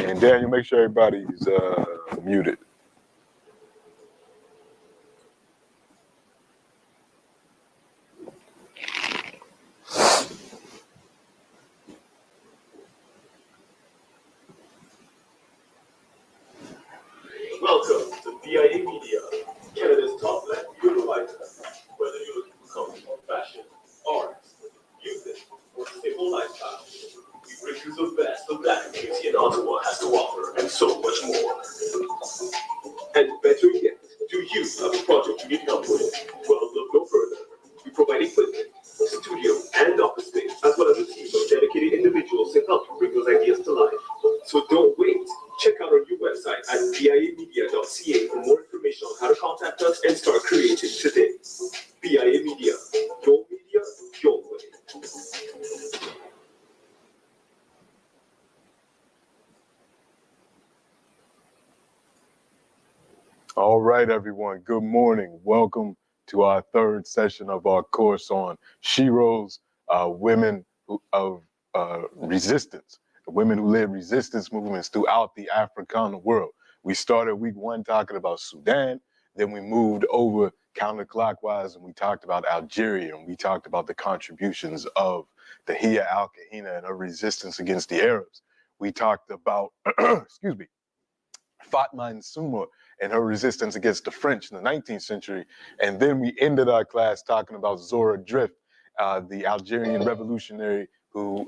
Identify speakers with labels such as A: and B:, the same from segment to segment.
A: And Daniel, make sure everybody's muted.
B: Welcome to BIA Media, Canada's top black media provider. Whether you're looking for something on fashion, art, music, or simple lifestyle, we bring you the best the black community in Ottawa has to offer, and so much more. And better yet, do you have a project you need help with? Well, look no further. We provide equipment, studio, and office space, as well as a team of dedicated individuals to help you bring those ideas to life. So don't wait. Check out our new website at biamedia.ca for more information on how to contact us and start creating today. BIA Media, your way.
A: All right, everyone. Good morning. Welcome to our third session of our course on Sheroes, women of resistance, women who led resistance movements throughout the Africana world. We started week one talking about Sudan, then we moved over counterclockwise and we talked about Algeria, and we talked about the contributions of the Hiya al-Kahina and her resistance against the Arabs. We talked about, excuse me, Fatma Nsuma and her resistance against the French in the 19th century. And then we ended our class talking about Zora Drift, the Algerian revolutionary who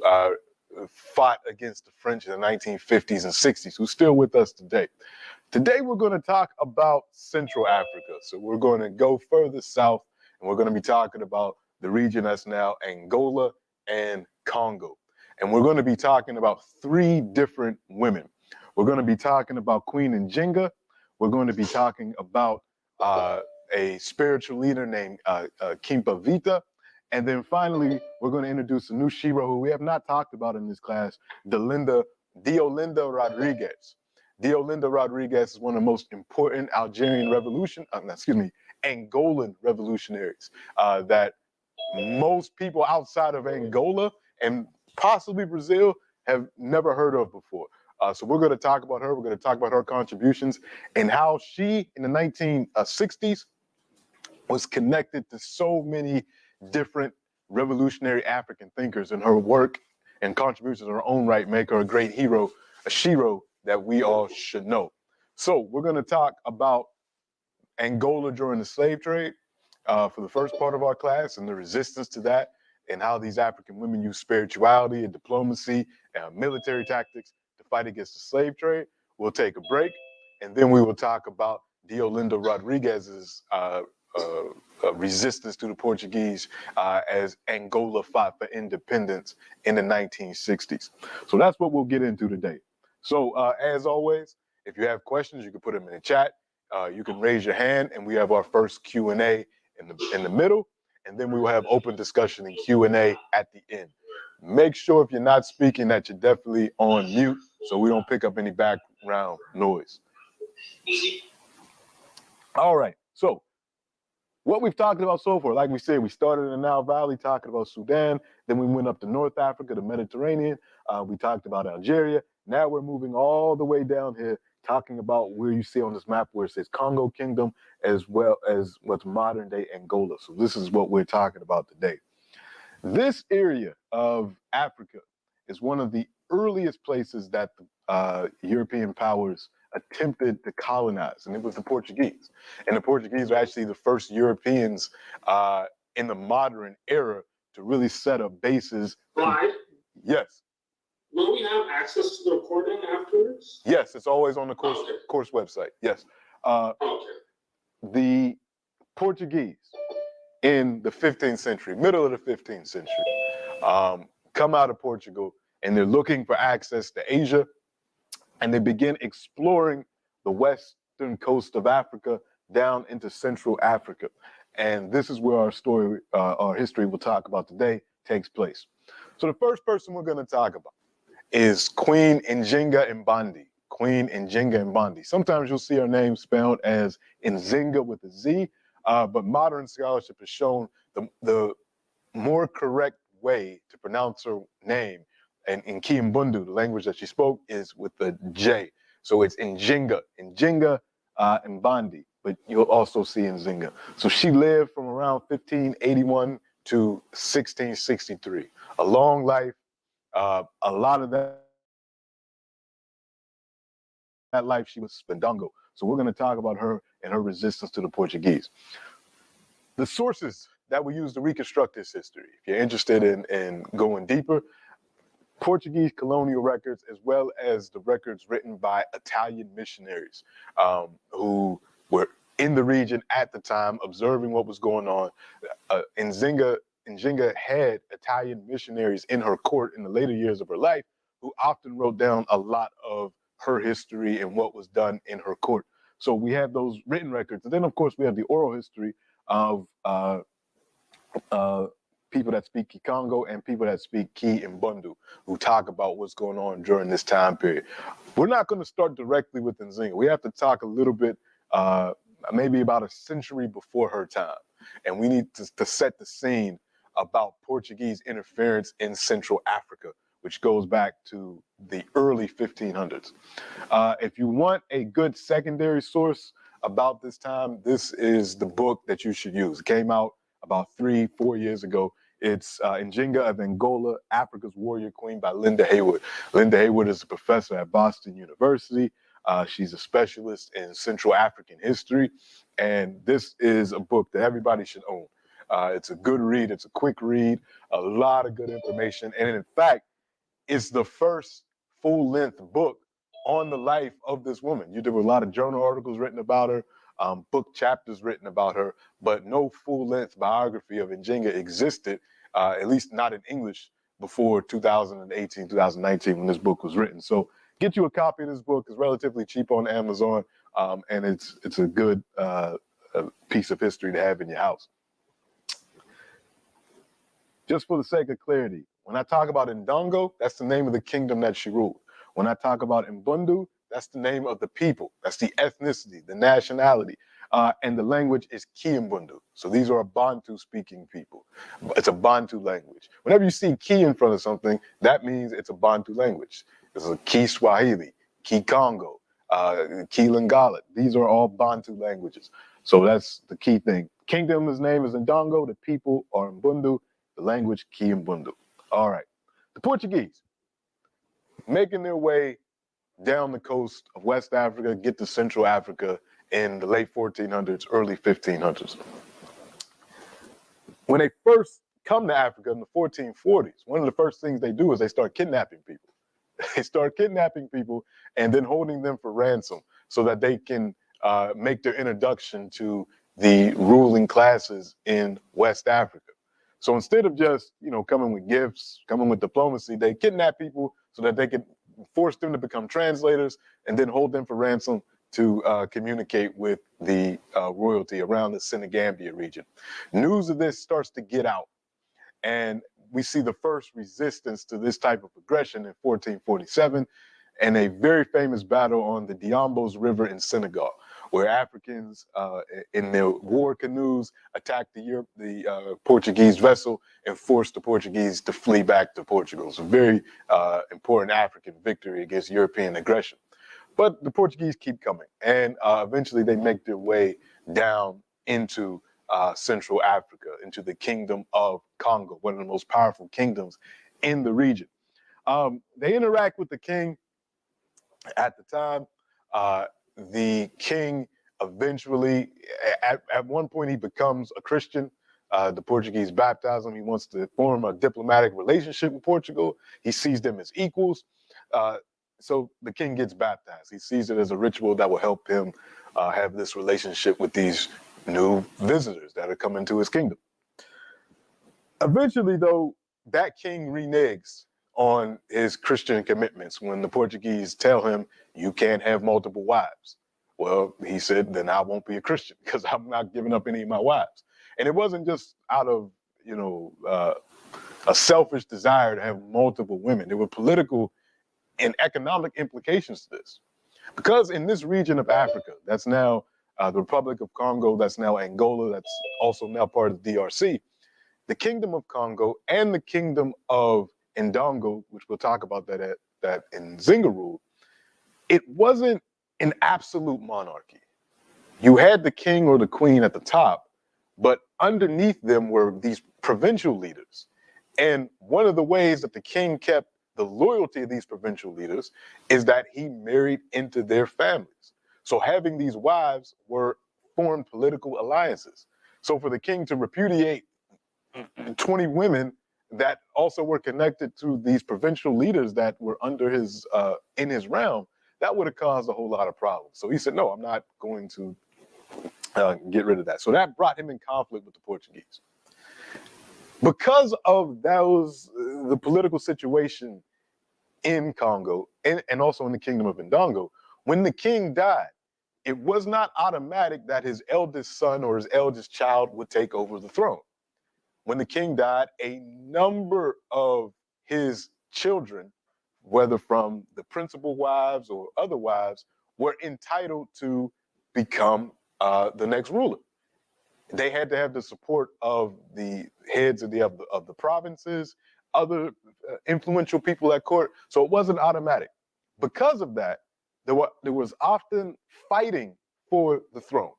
A: fought against the French in the 1950s and 60s, who's still with us today. Today, we're going to talk about Central Africa. So we're going to go further south, and we're going to be talking about the region that's now Angola and Congo. And we're going to be talking about three different women. We're going to be talking about Queen Njinga. We're going to be talking about a spiritual leader named Kimpa Vita. And then finally, we're going to introduce a new Shero who we have not talked about in this class, Diolinda Rodriguez. Diolinda Rodriguez is one of the most important Angolan revolutionaries that most people outside of Angola and possibly Brazil have never heard of before. So we're going to talk about her. We're going to talk about her contributions and how she, in the 1960s, was connected to so many different revolutionary African thinkers, and her work and contributions in her own right make her a great hero, a Shero that we all should know. So we're going to talk about Angola during the slave trade for the first part of our class and the resistance to that, and how these African women use spirituality and diplomacy and military tactics to fight against the slave trade. We'll take a break, and then we will talk about Diolinda Rodriguez's resistance to the Portuguese as Angola fought for independence in the 1960s. So that's what we'll get into today. So as always, if you have questions, you can put them in the chat. You can raise your hand, and we have our first Q&A in the middle, and then we will have open discussion and Q&A at the end. Make sure if you're not speaking that you're definitely on mute so we don't pick up any background noise. All right, so what we've talked about so far, like we said, we started in the Nile Valley talking about Sudan, then we went up to North Africa, the Mediterranean, we talked about Algeria. Now we're moving all the way down here talking about where you see on this map where it says Congo Kingdom as well as what's modern day Angola. So this is what we're talking about today. This area of Africa is one of the earliest places that the European powers attempted to colonize, and it was the Portuguese. And the Portuguese were actually the first Europeans in the modern era to really set up bases.
C: Right.
A: Yes.
C: Will we have access to the recording afterwards?
A: Yes, it's always on the course website. Yes. The Portuguese in the 15th century, middle of the 15th century, come out of Portugal, and they're looking for access to Asia, and they begin exploring the western coast of Africa down into Central Africa. And this is where our story, our history we'll talk about today takes place. So the first person we're going to talk about is Queen Njinga Mbandi. Queen Njinga Mbandi. Sometimes you'll see her name spelled as Nzinga with a Z, but modern scholarship has shown the more correct way to pronounce her name and in Kimbundu, the language that she spoke is with the J. So it's Njinga, and Bandi, but you'll also see Nzinga. So she lived from around 1581 to 1663. A long life. A lot of that life she was Spendongo. So we're going to talk about her and her resistance to the Portuguese. The sources that we use to reconstruct this history, if you're interested in going deeper, Portuguese colonial records, as well as the records written by Italian missionaries who were in the region at the time, observing what was going on. Nzinga had Italian missionaries in her court in the later years of her life who often wrote down a lot of her history and what was done in her court. So we have those written records. And then, of course, we have the oral history of people that speak Kikongo and people that speak Ki and Bundu, who talk about what's going on during this time period. We're not going to start directly with Nzinga. We have to talk a little bit, maybe about a century before her time. And we need to set the scene about Portuguese interference in Central Africa, which goes back to the early 1500s. If you want a good secondary source about this time, this is the book that you should use. It came out about 3-4 years ago. It's Njinga of Angola, Africa's Warrior Queen by Linda Haywood. Linda Haywood is a professor at Boston University. She's a specialist in Central African history. And this is a book that everybody should own. It's a good read. It's a quick read, a lot of good information. And in fact, it's the first full-length book on the life of this woman. There were a lot of journal articles written about her, book chapters written about her, but no full-length biography of Njinga existed, at least not in English, before 2018, 2019, when this book was written. So get you a copy of this book. It's relatively cheap on Amazon, and it's a good piece of history to have in your house. Just for the sake of clarity, when I talk about Ndongo, that's the name of the kingdom that she ruled. When I talk about Mbundu, that's the name of the people. That's the ethnicity, the nationality. And the language is Kimbundu. So these are Bantu-speaking people. It's a Bantu language. Whenever you see Ki in front of something, that means it's a Bantu language. It's a Ki Swahili, Ki Congo, Ki Lingala. These are all Bantu languages. So that's the key thing. Kingdom's name is Ndongo. The people are Mbundu. The language Kimbundu. All right. The Portuguese making their way down the coast of West Africa, get to Central Africa in the late 1400s, early 1500s. When they first come to Africa in the 1440s, one of the first things they do is they start kidnapping people. They start kidnapping people and then holding them for ransom so that they can make their introduction to the ruling classes in West Africa. So instead of just, coming with gifts, coming with diplomacy, they kidnap people so that they could force them to become translators and then hold them for ransom to communicate with the royalty around the Senegambia region. News of this starts to get out, and we see the first resistance to this type of aggression in 1447 and a very famous battle on the Diambos River in Senegal, where Africans in their war canoes attacked the Portuguese vessel and forced the Portuguese to flee back to Portugal. It's a very important African victory against European aggression. But the Portuguese keep coming, and eventually they make their way down into Central Africa, into the Kingdom of Congo, one of the most powerful kingdoms in the region. They interact with the king at the time. The king eventually, at one point, he becomes a Christian. The Portuguese baptize him. He wants to form a diplomatic relationship with Portugal. He sees them as equals. So the king gets baptized. He sees it as a ritual that will help him have this relationship with these new visitors that are coming to his kingdom. Eventually, though, that king reneges on his Christian commitments when the Portuguese tell him, you can't have multiple wives. Well, he said, then I won't be a Christian because I'm not giving up any of my wives. And it wasn't just out of, a selfish desire to have multiple women. There were political and economic implications to this. Because in this region of Africa, that's now the Republic of Congo, that's now Angola, that's also now part of the DRC, the Kingdom of Congo and the Kingdom of Ndongo, which we'll talk about that in Zinga rule, it wasn't an absolute monarchy. You had the king or the queen at the top, but underneath them were these provincial leaders. And one of the ways that the king kept the loyalty of these provincial leaders is that he married into their families. So having these wives formed political alliances. So for the king to repudiate 20 women that also were connected to these provincial leaders that were under his in his realm, that would have caused a whole lot of problems. So he said, no, I'm not going to get rid of that. So that brought him in conflict with the Portuguese. Because of the political situation in Congo and also in the kingdom of Ndongo, when the king died, it was not automatic that his eldest son or his eldest child would take over the throne. When the king died, a number of his children, whether from the principal wives or other wives, were entitled to become the next ruler. They had to have the support of the heads of the provinces, other influential people at court. So it wasn't automatic. Because of that, there was often fighting for the throne.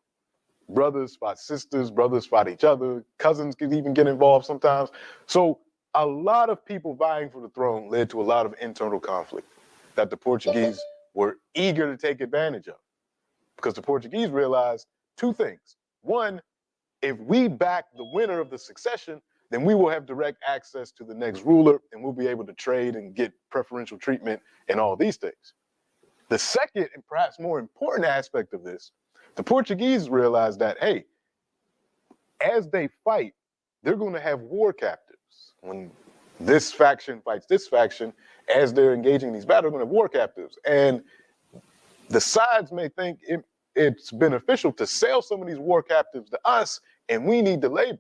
A: Brothers fought sisters, brothers fought each other, cousins could even get involved sometimes. So a lot of people vying for the throne led to a lot of internal conflict that the Portuguese were eager to take advantage of, because the Portuguese realized two things. One, if we back the winner of the succession, then we will have direct access to the next ruler and we'll be able to trade and get preferential treatment and all these things. The second and perhaps more important aspect of this, the Portuguese realized that, hey, as they fight, they're going to have war captives. When this faction fights this faction, as they're engaging in these battles, they're going to have war captives. And the sides may think it's beneficial to sell some of these war captives to us, and we need the labor.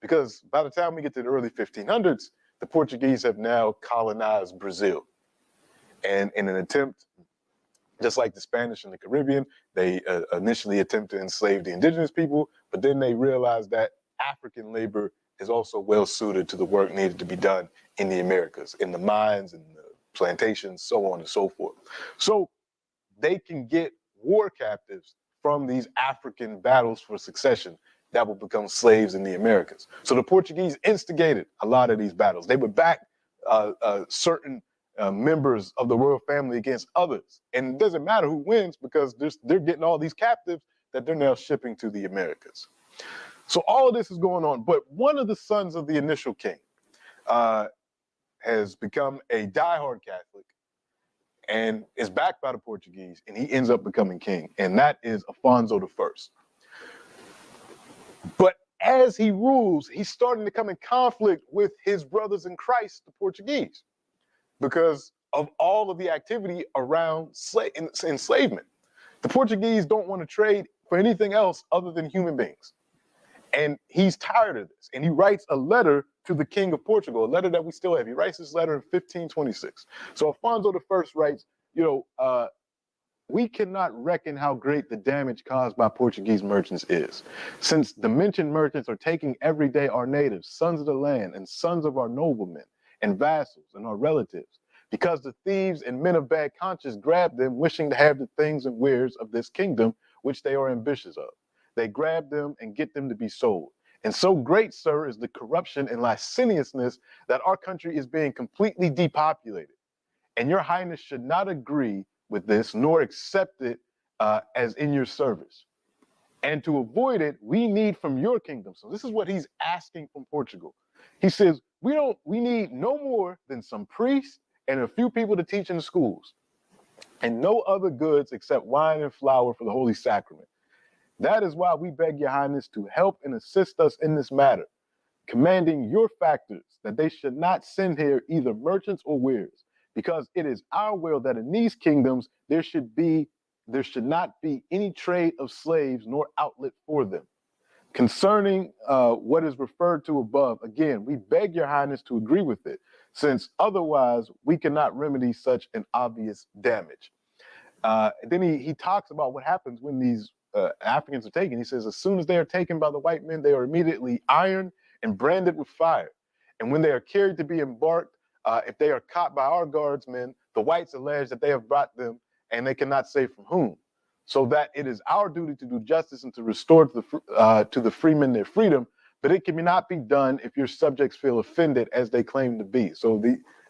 A: Because by the time we get to the early 1500s, the Portuguese have now colonized Brazil. And in an attempt, just like the Spanish and the Caribbean, they initially attempt to enslave the indigenous people, but then they realized that African labor is also well suited to the work needed to be done in the Americas, in the mines and the plantations, so on and so forth. So they can get war captives from these African battles for succession that will become slaves in the Americas. So the Portuguese instigated a lot of these battles. They would back certain members of the royal family against others. And it doesn't matter who wins, because they're getting all these captives that they're now shipping to the Americas. So all of this is going on. But one of the sons of the initial king has become a diehard Catholic and is backed by the Portuguese, and he ends up becoming king. And that is Afonso I. But as he rules, he's starting to come in conflict with his brothers in Christ, the Portuguese, because of all of the activity around enslavement. The Portuguese don't want to trade for anything else other than human beings. And he's tired of this. And he writes a letter to the King of Portugal, a letter that we still have. He writes this letter in 1526. So Afonso I writes, we cannot reckon how great the damage caused by Portuguese merchants is, since the mentioned merchants are taking every day our natives, sons of the land, and sons of our noblemen, and vassals, and our relatives, because the thieves and men of bad conscience grab them, wishing to have the things and wares of this kingdom, which they are ambitious of. They grab them and get them to be sold. And so great, sir, is the corruption and licentiousness that our country is being completely depopulated. And your highness should not agree with this, nor accept it as in your service. And to avoid it, we need from your kingdom. So this is what he's asking from Portugal. He says, we need no more than some priests and a few people to teach in the schools, and no other goods except wine and flour for the holy sacrament. That is why we beg your highness to help and assist us in this matter, commanding your factors that they should not send here either merchants or wares, because it is our will that in these kingdoms there should not be any trade of slaves nor outlet for them. Concerning what is referred to above, again, we beg your highness to agree with it, since otherwise we cannot remedy such an obvious damage. Then he talks about what happens when these Africans are taken. He says, as soon as they are taken by the white men, they are immediately ironed and branded with fire. And when they are carried to be embarked, If they are caught by our guardsmen, the whites allege that they have brought them, and they cannot say from whom. So that it is our duty to do justice and to restore to the freemen their freedom, but it cannot be done if your subjects feel offended as they claim to be. So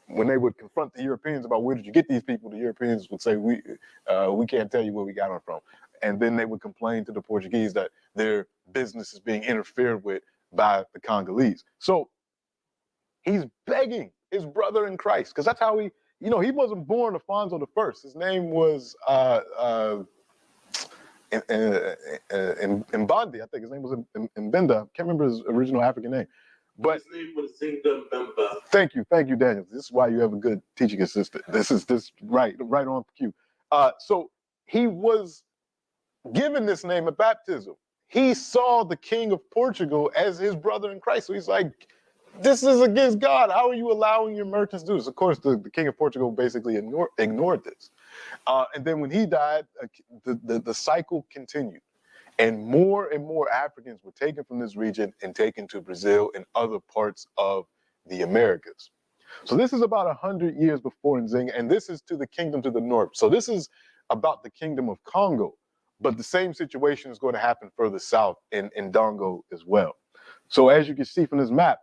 A: when they would confront the Europeans about where did you get these people, the Europeans would say, we can't tell you where we got them from. And then they would complain to the Portuguese that their business is being interfered with by the Congolese. So he's begging his brother in Christ, because that's how he wasn't born Alfonso the First. His name was Mbandi, I think his name was Mbenda. Can't remember his original African name. But
C: his name was Zinga Mbemba.
A: Thank you, Daniel. This is why you have a good teaching assistant. This right on cue. So he was given this name at baptism. He saw the King of Portugal as his brother in Christ. So he's like, this is against God. How are you allowing your merchants to do this? Of course, the King of Portugal basically ignored this. And then when he died, the cycle continued. And more Africans were taken from this region and taken to Brazil and other parts of the Americas. So this is about 100 years before Nzinga, and this is to the kingdom to the north. So this is about the kingdom of Congo, but the same situation is going to happen further south in Dongo as well. So as you can see from this map,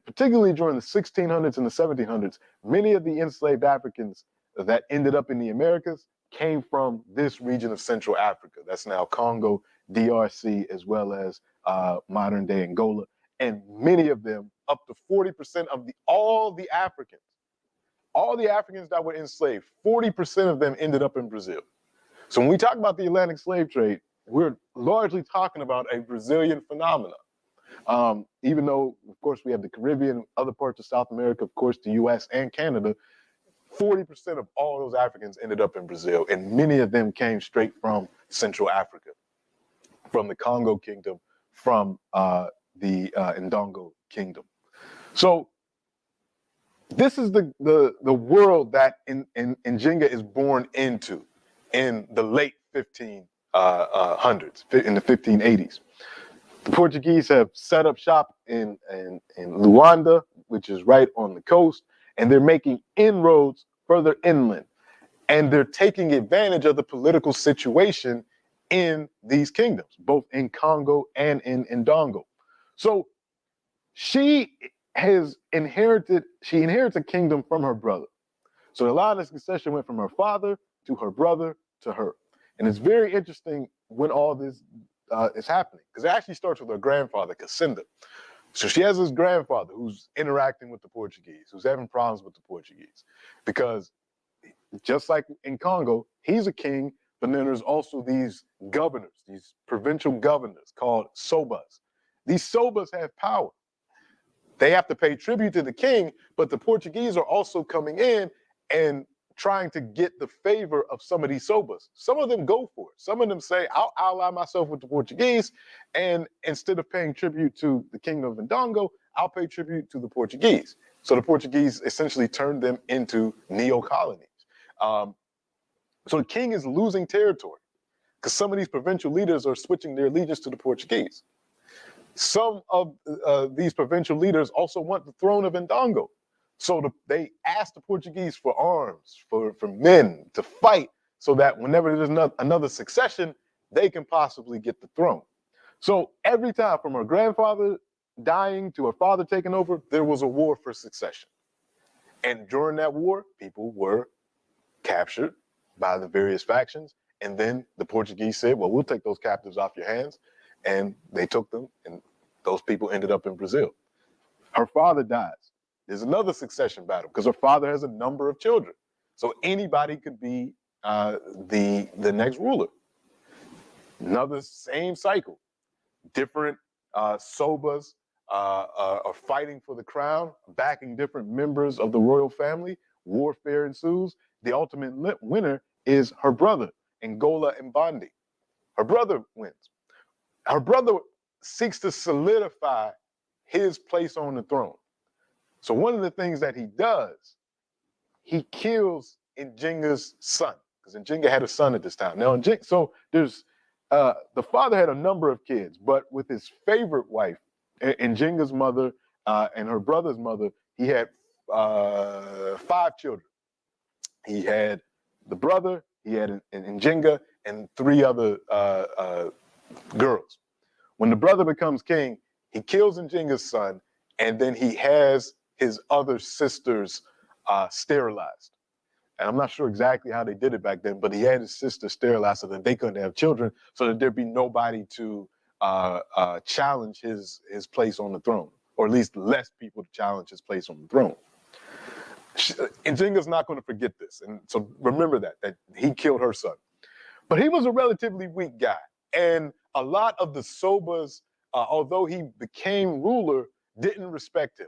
A: particularly during the 1600s and the 1700s, many of the enslaved Africans that ended up in the Americas came from this region of Central Africa. That's now Congo, DRC, as well as modern day Angola. And many of them, up to 40% of all the Africans that were enslaved, 40% of them ended up in Brazil. So when we talk about the Atlantic slave trade, we're largely talking about a Brazilian phenomenon. Even though, of course, we have the Caribbean, other parts of South America, of course, the US and Canada, 40% of all those Africans ended up in Brazil, and many of them came straight from Central Africa, from the Congo Kingdom, from the Ndongo Kingdom. So this is the world that Nzinga is born into in the late 1500s, in the 1580s. The Portuguese have set up shop in Luanda, which is right on the coast, and they're making inroads further inland. And they're taking advantage of the political situation in these kingdoms, both in Congo and in Ndongo. So she inherits a kingdom from her brother. So a lot of the succession went from her father to her brother to her. And it's very interesting when all this is happening, because it actually starts with her grandfather, Cacinda. So she has this grandfather who's interacting with the Portuguese, who's having problems with the Portuguese, because just like in Congo, he's a king, but then there's also these governors, these provincial governors called sobas. These sobas have power. They have to pay tribute to the king, but the Portuguese are also coming in and trying to get the favor of some of these sobas. Some of them go for it. Some of them say, I'll ally myself with the Portuguese, and instead of paying tribute to the kingdom of Ndongo, I'll pay tribute to the Portuguese. So the Portuguese essentially turned them into neo-colonies. So the king is losing territory because some of these provincial leaders are switching their allegiance to the Portuguese. Some of these provincial leaders also want the throne of Ndongo. So they asked the Portuguese for arms, for men to fight, so that whenever there's another succession, they can possibly get the throne. So every time, from her grandfather dying to her father taking over, there was a war for succession. And during that war, people were captured by the various factions. And then the Portuguese said, well, we'll take those captives off your hands. And they took them, and those people ended up in Brazil. Her father dies. There's another succession battle because her father has a number of children. So anybody could be the next ruler. Another same cycle. Different sobas are fighting for the crown, backing different members of the royal family. Warfare ensues. The ultimate winner is her brother, Ngola Mbandi. Her brother wins. Her brother seeks to solidify his place on the throne. So one of the things that he does, he kills Nzinga's son, because Nzinga had a son at this time. Now, so there's the father had a number of kids, but with his favorite wife, Nzinga's mother and her brother's mother, he had 5 children. He had the brother, he had an Njinga, and 3 other girls. When the brother becomes king, he kills Njinga's son, and then he has his other sisters sterilized. And I'm not sure exactly how they did it back then, but he had his sister sterilized so that they couldn't have children, so that there'd be nobody to challenge his place on the throne, or at least less people to challenge his place on the throne. Njinga's not going to forget this, and so remember that he killed her son. But he was a relatively weak guy, and a lot of the Sobas, although he became ruler, didn't respect him,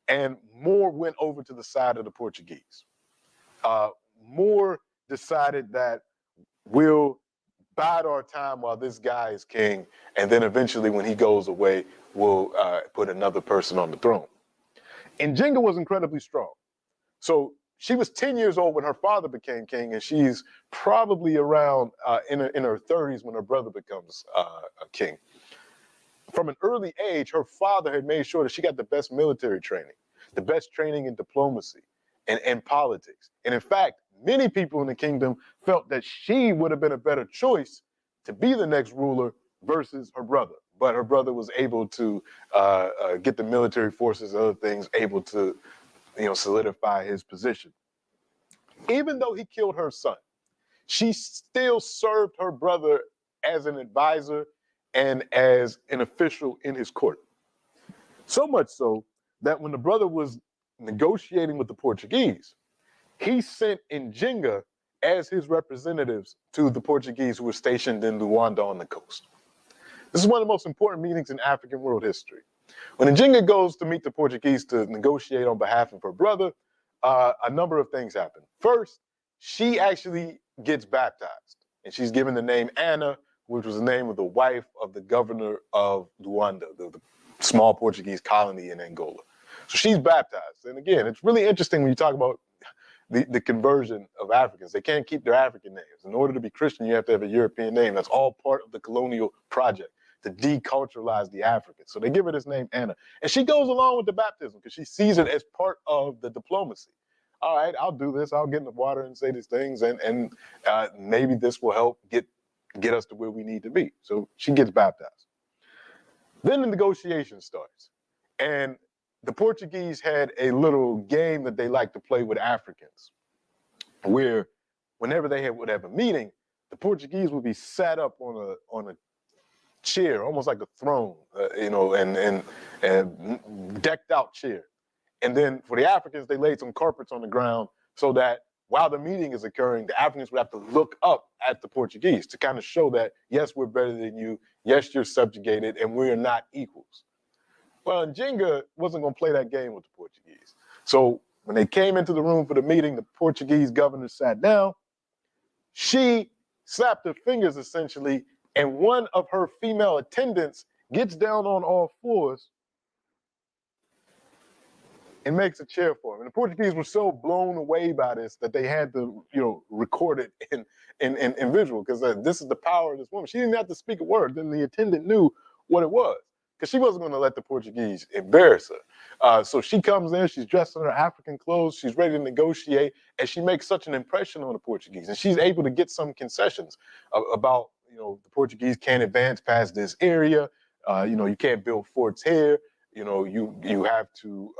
A: and more went over to the side of the Portuguese. More decided that we'll bide our time while this guy is king, and then eventually when he goes away, we'll put another person on the throne. Njinga was incredibly strong. So she was 10 years old when her father became king, and she's probably around in her 30s when her brother becomes a king. From an early age, her father had made sure that she got the best military training, the best training in diplomacy and politics. And in fact, many people in the kingdom felt that she would have been a better choice to be the next ruler versus her brother. But her brother was able to get the military forces and other things, able to solidify his position. Even though he killed her son, she still served her brother as an advisor and as an official in his court. So much so that when the brother was negotiating with the Portuguese, he sent Njinga as his representatives to the Portuguese who were stationed in Luanda on the coast. This is one of the most important meetings in African world history. When Njinga goes to meet the Portuguese to negotiate on behalf of her brother, a number of things happen. First, she actually gets baptized, and she's given the name Anna, which was the name of the wife of the governor of Luanda, the small Portuguese colony in Angola. So she's baptized. And again, it's really interesting when you talk about the conversion of Africans. They can't keep their African names. In order to be Christian, you have to have a European name. That's all part of the colonial project, to deculturalize the Africans. So they give her this name, Anna. And she goes along with the baptism because she sees it as part of the diplomacy. All right, I'll do this. I'll get in the water and say these things, and maybe this will help get us to where we need to be. So she gets baptized. Then the negotiation starts. And the Portuguese had a little game that they like to play with Africans, where whenever they would have a meeting, the Portuguese would be sat up on a chair, almost like a throne, and decked out chair. And then for the Africans, they laid some carpets on the ground so that while the meeting is occurring, the Africans would have to look up at the Portuguese to kind of show that, yes, we're better than you, yes, you're subjugated, and we're not equals. Well, Njinga wasn't going to play that game with the Portuguese. So when they came into the room for the meeting, the Portuguese governor sat down. She snapped her fingers, essentially, and one of her female attendants gets down on all fours and makes a chair for him. And the Portuguese were so blown away by this that they had to, record it in visual, because this is the power of this woman. She didn't have to speak a word. Then the attendant knew what it was, because she wasn't going to let the Portuguese embarrass her. So she comes in, she's dressed in her African clothes, she's ready to negotiate, and she makes such an impression on the Portuguese. And she's able to get some concessions about, the Portuguese can't advance past this area. You can't build forts here. You have to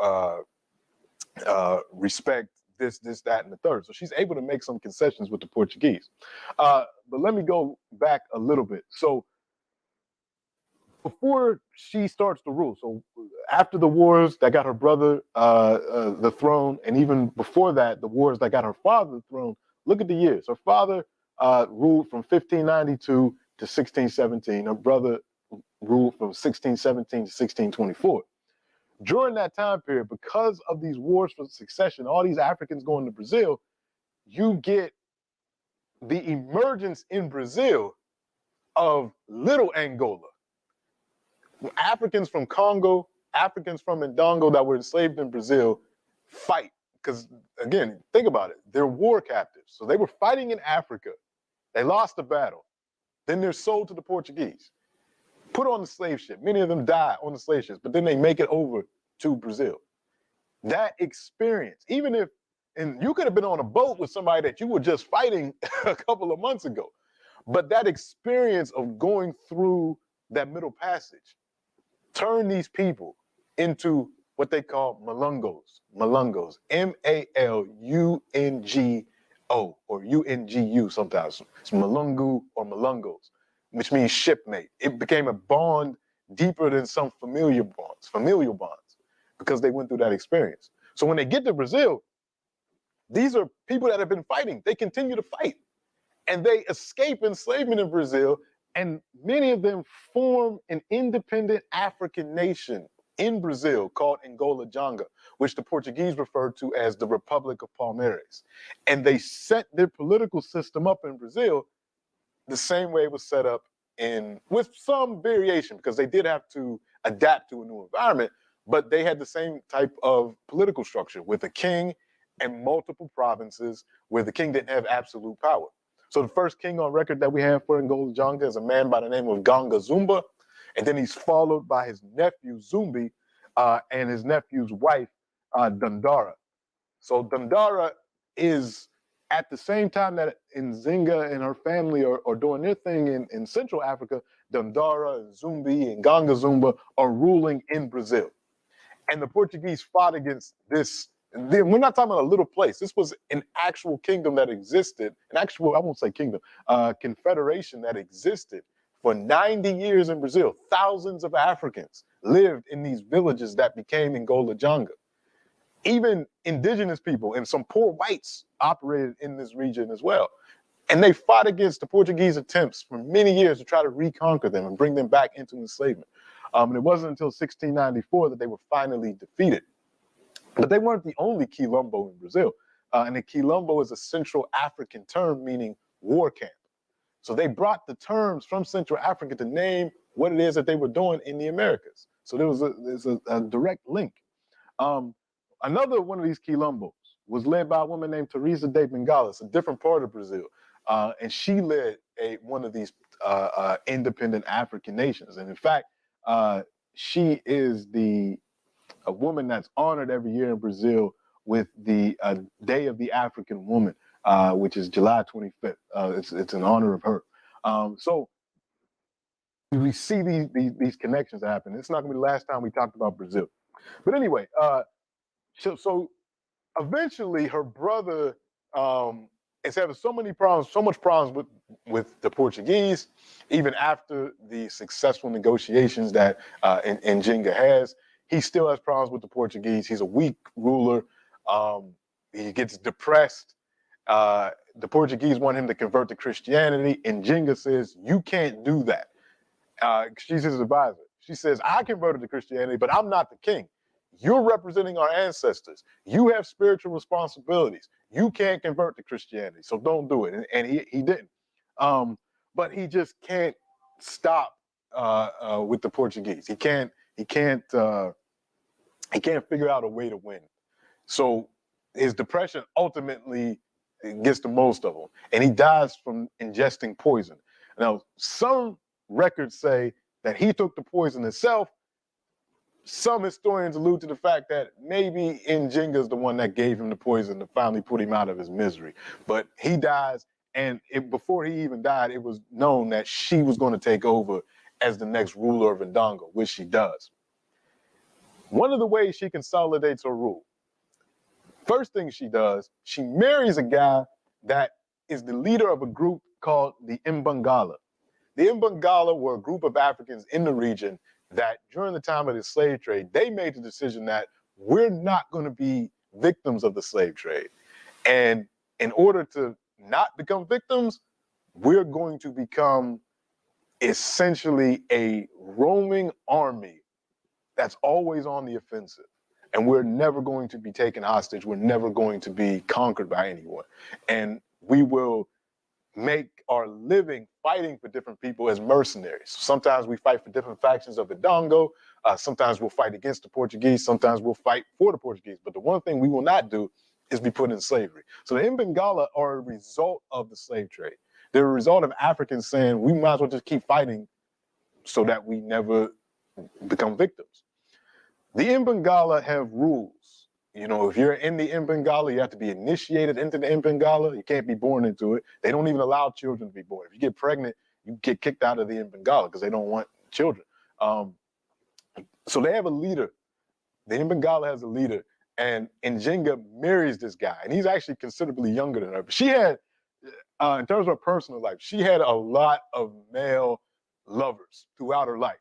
A: respect this, that, and the third. So she's able to make some concessions with the Portuguese. But let me go back a little bit. So before she starts to rule, so after the wars that got her brother the throne, and even before that, the wars that got her father the throne, look at the years. Her father ruled from 1592 to 1617. Her brother ruled from 1617 to 1624. During that time period, because of these wars for succession, all these Africans going to Brazil, you get the emergence in Brazil of little Angola. Africans from Congo, Africans from Ndongo that were enslaved in Brazil fight. Because, again, think about it. They're war captives. So they were fighting in Africa. They lost the battle. Then they're sold to the Portuguese, put on the slave ship. Many of them die on the slave ships, but then they make it over to Brazil. That experience, even if, and you could have been on a boat with somebody that you were just fighting a couple of months ago, but that experience of going through that middle passage turned these people into what they call malungos. Malungos, Malungo, or Ungu sometimes. It's malungu or malungos, which means shipmate. It became a bond deeper than some familial bonds, because they went through that experience. So when they get to Brazil, these are people that have been fighting. They continue to fight, and they escape enslavement in Brazil, and many of them form an independent African nation in Brazil called Angola Janga, which the Portuguese referred to as the Republic of Palmeiras. And they set their political system up in Brazil the same way it was set up with some variation, because they did have to adapt to a new environment, but they had the same type of political structure with a king and multiple provinces where the king didn't have absolute power. So the first king on record that we have for Angola Janga is a man by the name of Ganga Zumba, and then he's followed by his nephew Zumbi and his nephew's wife Dandara. So Dandara is, at the same time that Nzinga and her family are doing their thing in Central Africa, Dandara and Zumbi and Ganga Zumba are ruling in Brazil. And the Portuguese fought against this. We're not talking about a little place. This was an actual kingdom that existed, an actual, I won't say kingdom, confederation that existed for 90 years in Brazil. Thousands of Africans lived in these villages that became Angola Janga. Even indigenous people and some poor whites operated in this region as well. And they fought against the Portuguese attempts for many years to try to reconquer them and bring them back into enslavement. And it wasn't until 1694 that they were finally defeated. But they weren't the only quilombo in Brazil. And a quilombo is a Central African term meaning war camp. So they brought the terms from Central Africa to name what it is that they were doing in the Americas. So there's a direct link. Another one of these quilombos was led by a woman named Teresa de Bengalas, a different part of Brazil. And she led one of these independent African nations. And in fact, she is a woman that's honored every year in Brazil with the Day of the African Woman, which is July 25th. It's in honor of her. So we see these connections happen. It's not going to be the last time we talked about Brazil. But anyway, so eventually her brother is having so much problems with the Portuguese, even after the successful negotiations that Nzinga has. He still has problems with the Portuguese. He's a weak ruler. He gets depressed. The Portuguese want him to convert to Christianity. Nzinga says, you can't do that. She's his advisor. She says, I converted to Christianity, but I'm not the king. You're representing our ancestors. You have spiritual responsibilities. You can't convert to Christianity, so don't do it. And he didn't. But he just can't stop with the Portuguese. He can't figure out a way to win. So his depression ultimately gets the most of him, and he dies from ingesting poison. Now, some records say that he took the poison himself. Some historians allude to the fact that maybe Nzinga is the one that gave him the poison to finally put him out of his misery. But he dies, and before he even died, it was known that she was going to take over as the next ruler of Ndongo, which she does. One of the ways she consolidates her rule, first thing she does, she marries a guy that is the leader of a group called the Mbangala. The Mbangala were a group of Africans in the region that during the time of the slave trade, they made the decision that we're not going to be victims of the slave trade. And in order to not become victims, we're going to become essentially a roaming army that's always on the offensive. And we're never going to be taken hostage. We're never going to be conquered by anyone. And we will make our living fighting for different people as mercenaries. Sometimes we fight for different factions of the Ndongo. Sometimes we'll fight against the Portuguese. Sometimes we'll fight for the Portuguese. But the one thing we will not do is be put in slavery. So the Mbangala are a result of the slave trade. They're a result of Africans saying we might as well just keep fighting so that we never become victims. The Mbangala have rules You know, if you're in the Mbangala, you have to be initiated into the Mbangala. You can't be born into it. They don't even allow children to be born. If you get pregnant, you get kicked out of the Mbangala because they don't want children. So they have a leader. The Mbangala has a leader, and Njenga marries this guy, and he's actually considerably younger than her. But she had, in terms of her personal life, she had a lot of male lovers throughout her life.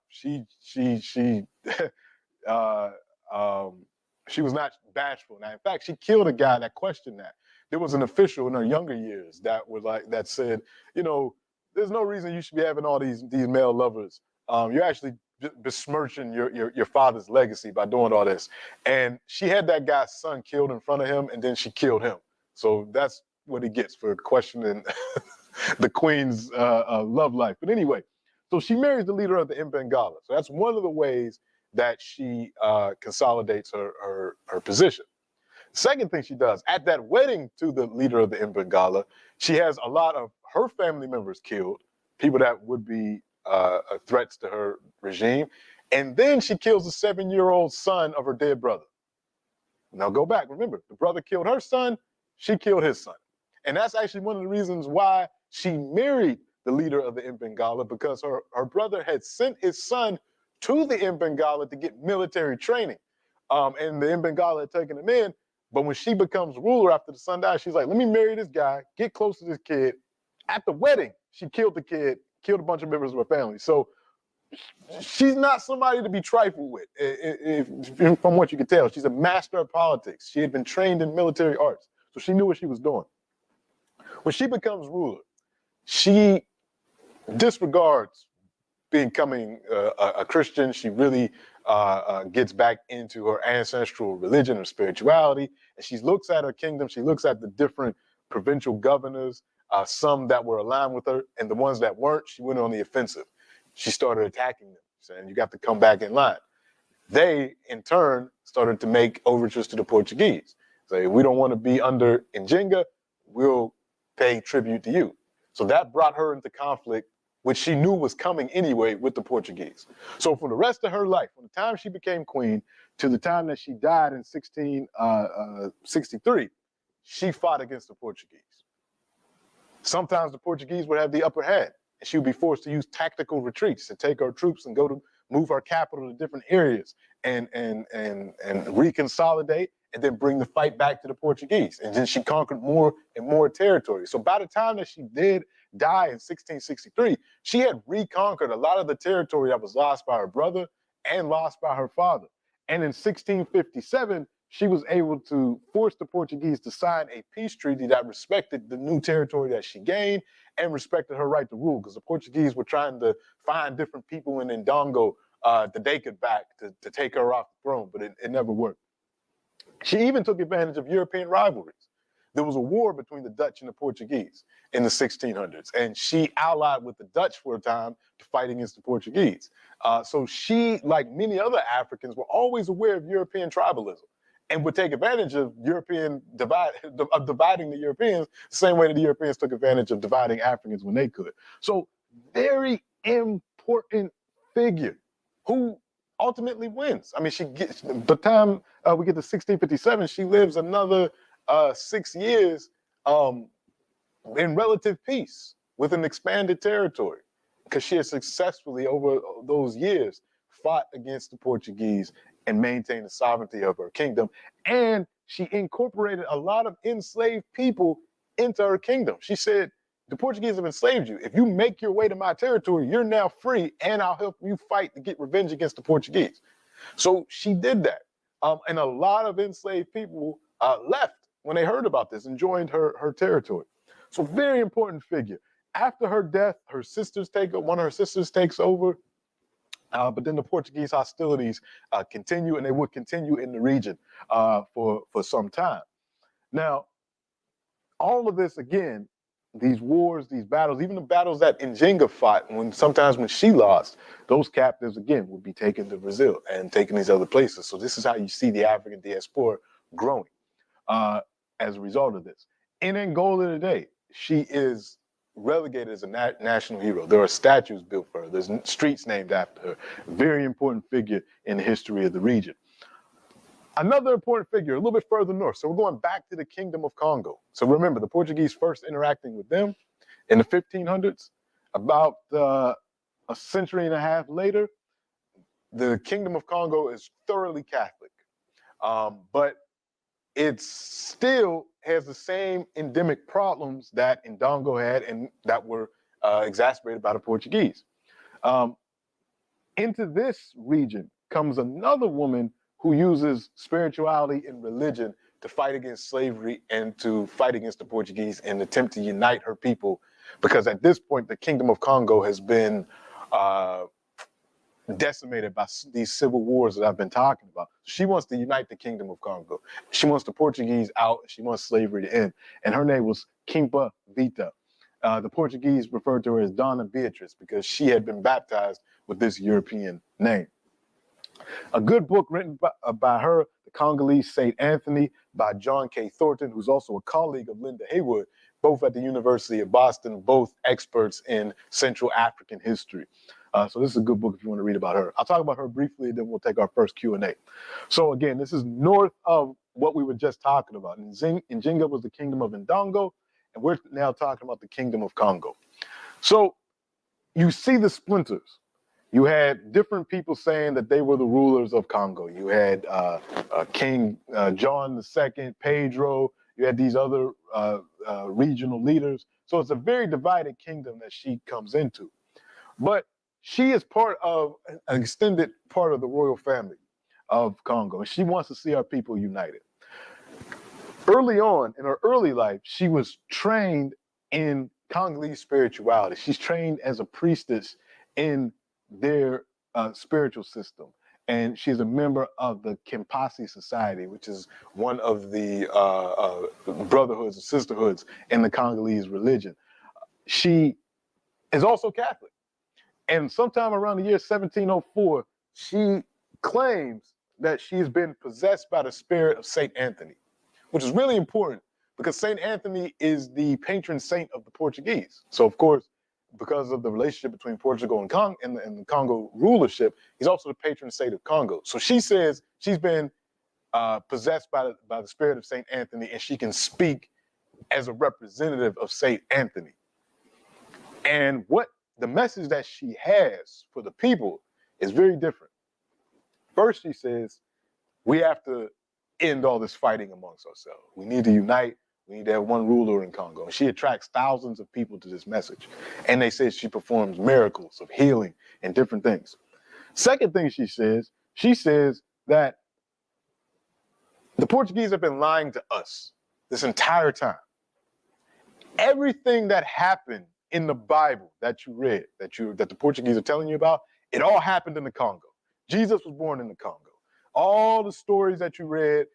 A: uh, she was not bashful. Now, in fact, she killed a guy that questioned that. There was an official in her younger years that said, you know, there's no reason you should be having all these male lovers. You're actually besmirching your father's legacy by doing all this. And she had that guy's son killed in front of him, and then she killed him. So that's what he gets for questioning the queen's love life. But anyway, so she marries the leader of the Mbangala. So that's one of the ways that she consolidates her position. The second thing she does, at that wedding to the leader of the Mbangala, she has a lot of her family members killed, people that would be threats to her regime. And then she kills the 7-year-old son of her dead brother. Now go back, remember, the brother killed her son, she killed his son. And that's actually one of the reasons why she married the leader of the Mbangala, because her brother had sent his son to the Mbangala to get military training. And the Mbangala had taken him in, but when she becomes ruler after the son dies, she's like, let me marry this guy, get close to this kid. At the wedding, she killed the kid, killed a bunch of members of her family. So she's not somebody to be trifled with. From what you can tell, she's a master of politics. She had been trained in military arts, so she knew what she was doing. When she becomes ruler, she disregards becoming a Christian. She really gets back into her ancestral religion or spirituality, and she looks at her kingdom. She looks at the different provincial governors, some that were aligned with her, and the ones that weren't. She went on the offensive. She started attacking them, saying, "You got to come back in line." They, in turn, started to make overtures to the Portuguese. Say, "We don't want to be under Njenga. We'll pay tribute to you." So that brought her into conflict, which she knew was coming anyway, with the Portuguese. So for the rest of her life, from the time she became queen to the time that she died in 1663, she fought against the Portuguese. Sometimes the Portuguese would have the upper hand, and she would be forced to use tactical retreats to take her troops and move her capital to different areas and reconsolidate, and then bring the fight back to the Portuguese. And then she conquered more and more territory. So by the time that she did die in 1663, she had reconquered a lot of the territory that was lost by her brother and lost by her father. And in 1657, she was able to force the Portuguese to sign a peace treaty that respected the new territory that she gained and respected her right to rule, because the Portuguese were trying to find different people in Ndongo that they could back to take her off the throne, but it never worked. She even took advantage of European rivalries. There was a war between the Dutch and the Portuguese in the 1600s, and she allied with the Dutch for a time to fight against the Portuguese. So she, like many other Africans, were always aware of European tribalism and would take advantage of dividing the Europeans the same way that the Europeans took advantage of dividing Africans when they could. So very important figure who ultimately wins. I mean, she gets, by the time we get to 1657, she lives another 6 years in relative peace with an expanded territory, because she has successfully, over those years, fought against the Portuguese and maintained the sovereignty of her kingdom. And she incorporated a lot of enslaved people into her kingdom. She said, the Portuguese have enslaved you. If you make your way to my territory, you're now free, and I'll help you fight to get revenge against the Portuguese. So she did that. And a lot of enslaved people left when they heard about this and joined her territory. So very important figure. After her death, one of her sisters takes over, but then the Portuguese hostilities continue, and they would continue in the region for some time. Now, all of this, again, these wars, these battles, even the battles that Njenga fought, sometimes when she lost, those captives, again, would be taken to Brazil and taken these other places. So this is how you see the African diaspora growing as a result of this. In Angola today, she is relegated as a national hero. There are statues built for her. There's streets named after her. Very important figure in the history of the region. Another important figure, a little bit further north. So we're going back to the Kingdom of Congo. So remember, the Portuguese first interacting with them in the 1500s. About a century and a half later, the Kingdom of Congo is thoroughly Catholic, but it still has the same endemic problems that Ndongo had and that were exacerbated by the Portuguese. Into this region comes another woman who uses spirituality and religion to fight against slavery and to fight against the Portuguese and attempt to unite her people, because at this point the Kingdom of Congo has been decimated by these civil wars that I've been talking about. She wants to unite the Kingdom of Congo. She wants the Portuguese out. She wants slavery to end. And her name was Quimpa Vita. The Portuguese referred to her as Donna Beatrice because she had been baptized with this European name. A good book written by her, The Congolese St. Anthony, by John K. Thornton, who's also a colleague of Linda Haywood, both at the University of Boston, both experts in Central African history. So this is a good book if you want to read about her. I'll talk about her briefly, then we'll take our first Q&A. So again, this is north of what we were just talking about. Njinga was the kingdom of Ndongo, and we're now talking about the kingdom of Congo. So you see the splinters. You had different people saying that they were the rulers of Congo. You had King John II, Pedro. You had these other regional leaders. So it's a very divided kingdom that she comes into. But she is part of an extended part of the royal family of Congo, and she wants to see our people united. Early on in her early life, she was trained in Congolese spirituality. She's trained as a priestess in their spiritual system. And she's a member of the Kempasi Society, which is one of the brotherhoods or sisterhoods in the Congolese religion. She is also Catholic. And sometime around the year 1704, she claims that she's been possessed by the spirit of St. Anthony, which is really important because St. Anthony is the patron saint of the Portuguese. So, of course, because of the relationship between Portugal and the Congo rulership, he's also the patron saint of Congo. So she says she's been possessed by the spirit of St. Anthony, and she can speak as a representative of St. Anthony. And what the message that she has for the people is very different. First, she says, we have to end all this fighting amongst ourselves. We need to unite. We need to have one ruler in Congo. And she attracts thousands of people to this message. And they say she performs miracles of healing and different things. Second thing she says that the Portuguese have been lying to us this entire time. Everything that happened in the Bible that you read, that the Portuguese are telling you about, it all happened in the Congo. Jesus was born in the Congo. All the stories that you read,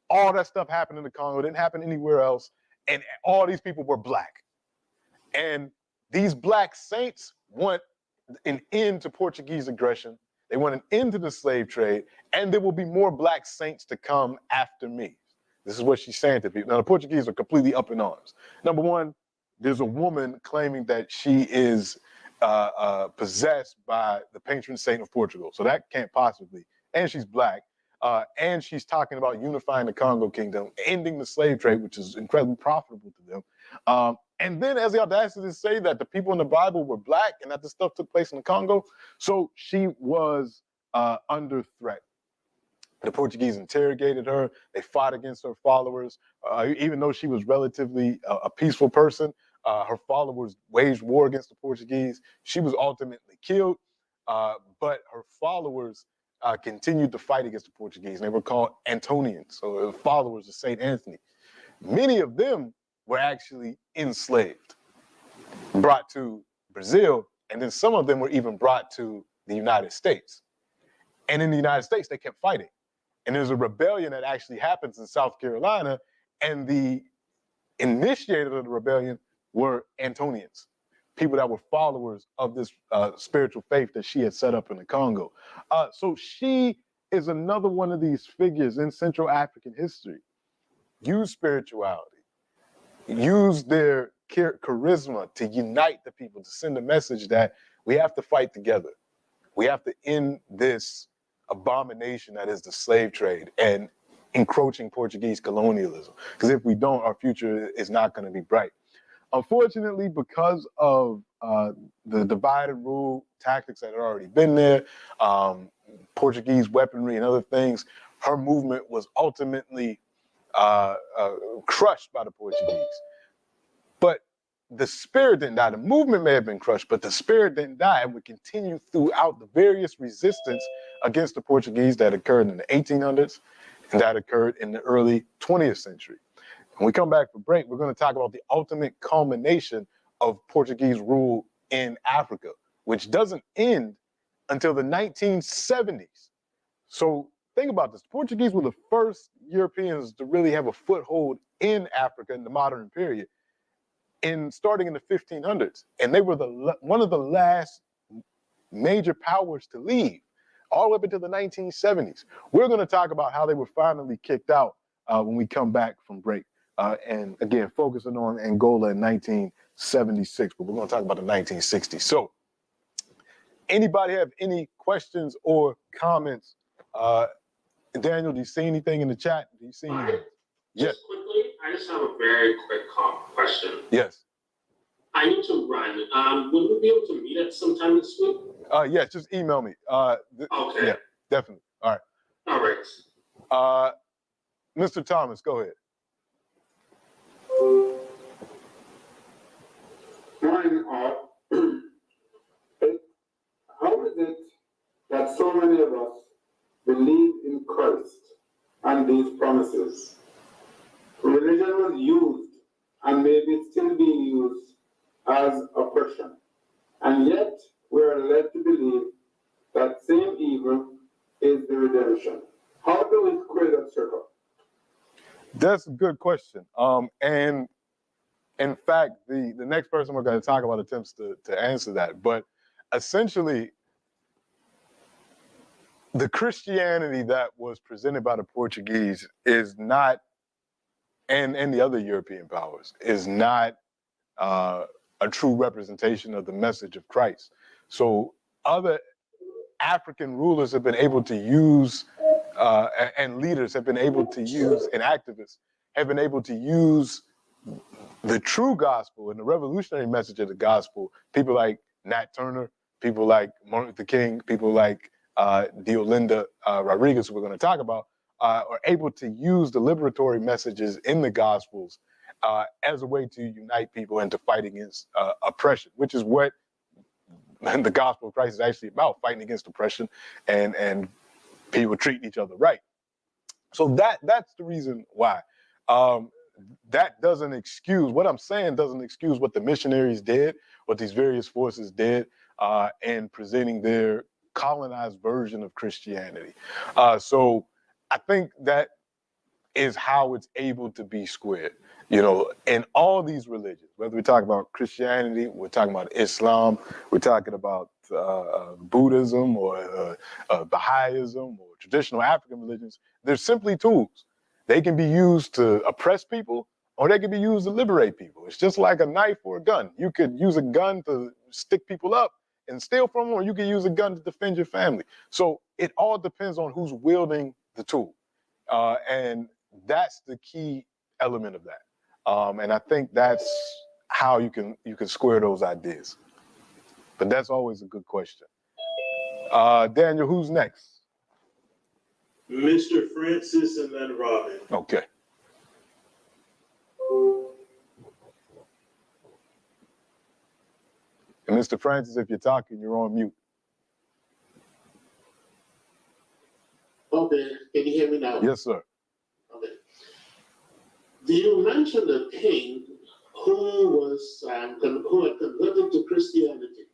A: all that stuff happened in the Congo. It didn't happen anywhere else. And all these people were black. And these black saints want an end to Portuguese aggression. They want an end to the slave trade. And there will be more black saints to come after me. This is what she's saying to people. Now, the Portuguese are completely up in arms. Number one, there's a woman claiming that she is possessed by the patron saint of Portugal. So that can't possibly. And she's black. And she's talking about unifying the Congo kingdom, ending the slave trade, which is incredibly profitable to them. And then has the audacity to say that the people in the Bible were black and that this stuff took place in the Congo. So she was under threat. The Portuguese interrogated her. They fought against her followers. Even though she was relatively a peaceful person, her followers waged war against the Portuguese. She was ultimately killed, but her followers continued to fight against the Portuguese. And they were called Antonians, so followers of St. Anthony. Many of them were actually enslaved, brought to Brazil, and then some of them were even brought to the United States. And in the United States, they kept fighting. And there's a rebellion that actually happens in South Carolina, and the initiator of the rebellion were Antonians, people that were followers of this spiritual faith that she had set up in the Congo. So she is another one of these figures in Central African history. Use spirituality, use their charisma to unite the people, to send a message that we have to fight together. We have to end this abomination that is the slave trade. And encroaching Portuguese colonialism. Because if we don't, our future is not going to be bright. Unfortunately, because of the divide and rule tactics that had already been there, Portuguese weaponry and other things, her movement was ultimately crushed by the Portuguese. But the spirit didn't die. The movement may have been crushed, but the spirit didn't die and would continue throughout the various resistance against the Portuguese that occurred in the 1800s and that occurred in the early 20th century. When we come back for break, we're going to talk about the ultimate culmination of Portuguese rule in Africa, which doesn't end until the 1970s. So think about this. The Portuguese were the first Europeans to really have a foothold in Africa in the modern period, starting in the 1500s. And they were one of the last major powers to leave, all the way up until the 1970s. We're going to talk about how they were finally kicked out when we come back from break. And again, focusing on Angola in 1976, but we're going to talk about the 1960s. So anybody have any questions or comments? Daniel, do you see anything in the chat? Do you see anything? Yes.
C: Just quickly, I just have a very quick question.
A: Yes.
C: I need to run. Would we be able to meet at some time this week?
A: Yes, just email me.
C: Okay.
A: Yeah, definitely. All right.
C: All right.
A: Mr. Thomas, go ahead.
D: Morning, all. How is it that so many of us believe in Christ and these promises? Religion was used and maybe still being used as oppression. And yet we are led to believe that same evil is the redemption. How do we square that circle?
A: That's a good question. And in fact, the next person we're going to talk about attempts to answer that. But essentially, the Christianity that was presented by the Portuguese is not, and the other European powers, is not a true representation of the message of Christ. So other African rulers have been able to use, and leaders have been able to use, and activists have been able to use the true gospel and the revolutionary message of the gospel. People like Nat Turner, people like Martin Luther King, people like Deolinda Rodriguez, who we're going to talk about, are able to use the liberatory messages in the gospels as a way to unite people and to fight against oppression, which is what the gospel of Christ is actually about, fighting against oppression and people treating each other right. So that's the reason why. That doesn't excuse, what I'm saying doesn't excuse what the missionaries did, what these various forces did in presenting their colonized version of Christianity. So I think that is how it's able to be squared. You know, in all these religions, whether we talk about Christianity, we're talking about Islam, we're talking about Buddhism or Baha'ism or traditional African religions, they're simply tools. They can be used to oppress people or they can be used to liberate people. It's just like a knife or a gun. You could use a gun to stick people up and steal from them, or you can use a gun to defend your family. So it all depends on who's wielding the tool. And that's the key element of that. And I think that's how you can square those ideas. But that's always a good question. Daniel, who's next?
B: Mr. Francis and then Robin.
A: Okay. And Mr. Francis, if you're talking, you're on mute.
E: Okay, can you hear me now?
A: Yes, sir.
E: Okay. You mentioned a king who had converted to Christianity,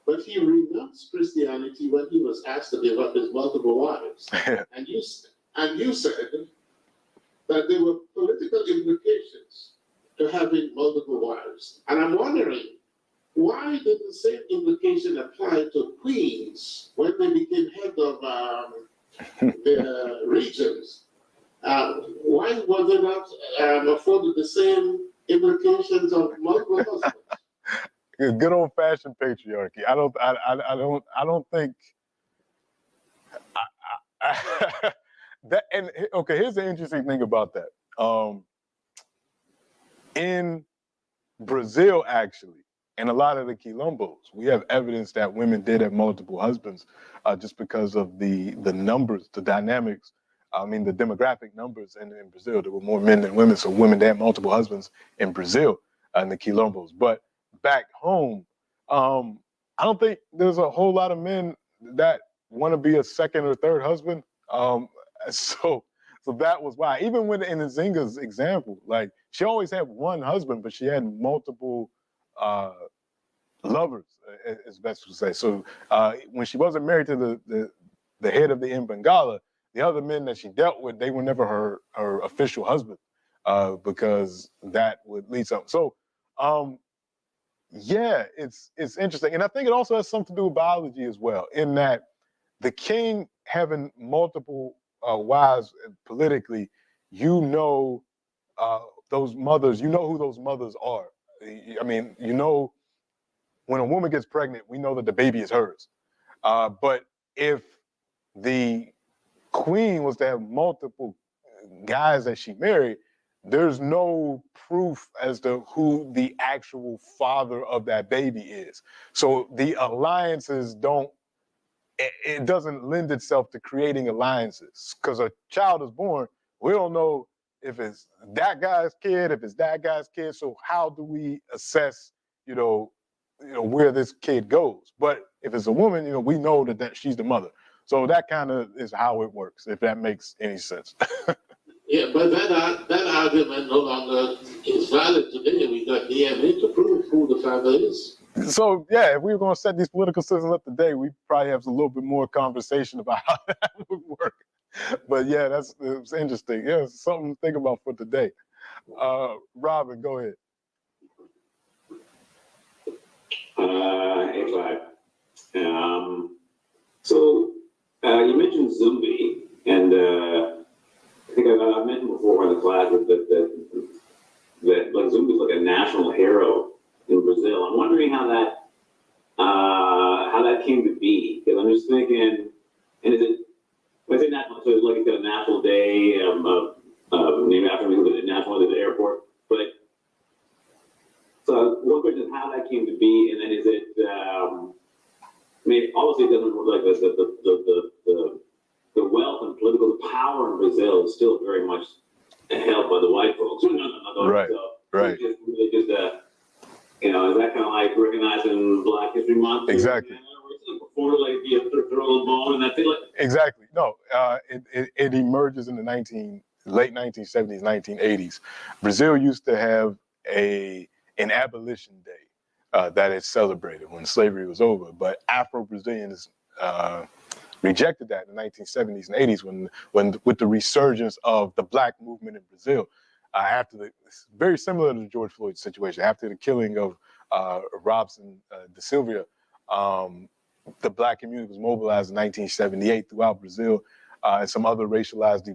E: but he renounced Christianity when he was asked to give up his multiple wives. and you said that there were political implications to having multiple wives. And I'm wondering, why did the same implication apply to queens when they became head of the regions? Why was it not afforded the same implications of multiple husbands?
A: Good old fashioned patriarchy. I don't think Okay, here's the interesting thing about that. In Brazil, actually, and a lot of the quilombos, we have evidence that women did have multiple husbands, just because of the numbers, the dynamics. I mean, the demographic numbers in Brazil. There were more men than women, so women they had multiple husbands in Brazil in the quilombos. But back home, I don't think there's a whole lot of men that want to be a second or third husband. So that was why. Even when in Nzinga's example, like she always had one husband, but she had multiple lovers, as best to say. So when she wasn't married to the head of the Mbangala, the other men that she dealt with, they were never her official husband, because that would lead something. So yeah, it's interesting, and I think it also has something to do with biology as well, in that the king having multiple wives politically, you know, those mothers, you know who those mothers are. I mean, you know, when a woman gets pregnant, we know that the baby is hers. But if the queen was to have multiple guys that she married, there's no proof as to who the actual father of that baby is. So the alliances it doesn't lend itself to creating alliances, because a child is born, we don't know if it's that guy's kid, if it's that guy's kid. So how do we assess, where this kid goes? But if it's a woman, we know that she's the mother. So that kind of is how it works, if that makes any sense.
E: Yeah, but that argument no longer is valid today. We got DNA to prove who the father is.
A: So yeah, if we were going to set these political systems up today, we probably have a little bit more conversation about how that would work. But yeah, it's interesting. Yeah, it's something to think about for today. Robin, go ahead.
F: Hey, Clyde. So you mentioned Zumbi, and I think I've mentioned before in the class that like Zumbi is like a national hero in Brazil. I'm wondering how that came to be, because I'm just thinking, and is it? When I say national, so it's like it's got a national day named after me, the national at the airport. But so one question is how that came to be, and then is it? I mean, obviously it doesn't look like this. The wealth and political power in Brazil is still very much held by the white folks.
A: Right.
F: So
A: Right.
F: Is that kind of like recognizing Black History Month?
A: Exactly.
F: Before, like, throw a bone and that thing, like.
A: Exactly. No, it emerges in the late 1970s, 1980s. Brazil used to have an abolition day that is celebrated when slavery was over, but Afro-Brazilians rejected that in the 1970s and 80s when with the resurgence of the Black movement in Brazil. It's very similar to the George Floyd situation. After the killing of Robson da Silva, the Black community was mobilized in 1978 throughout Brazil, and some other racialized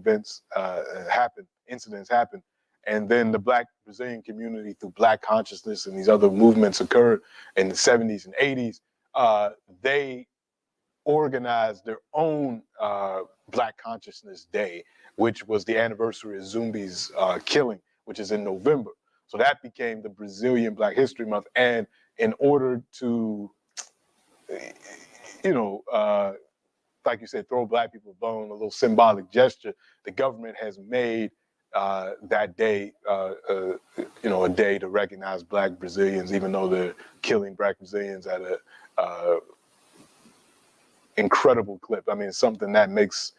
A: incidents happened. And then the Black Brazilian community, through Black consciousness and these other movements occurred in the 70s and 80s. They organized their own Black Consciousness Day, which was the anniversary of Zumbi's killing, which is in November. So that became the Brazilian Black History Month. And in order to, like you said, throw Black people a bone, a little symbolic gesture, the government has made that day, a day to recognize Black Brazilians, even though they're killing Black Brazilians at a incredible clip. I mean, it's something that makes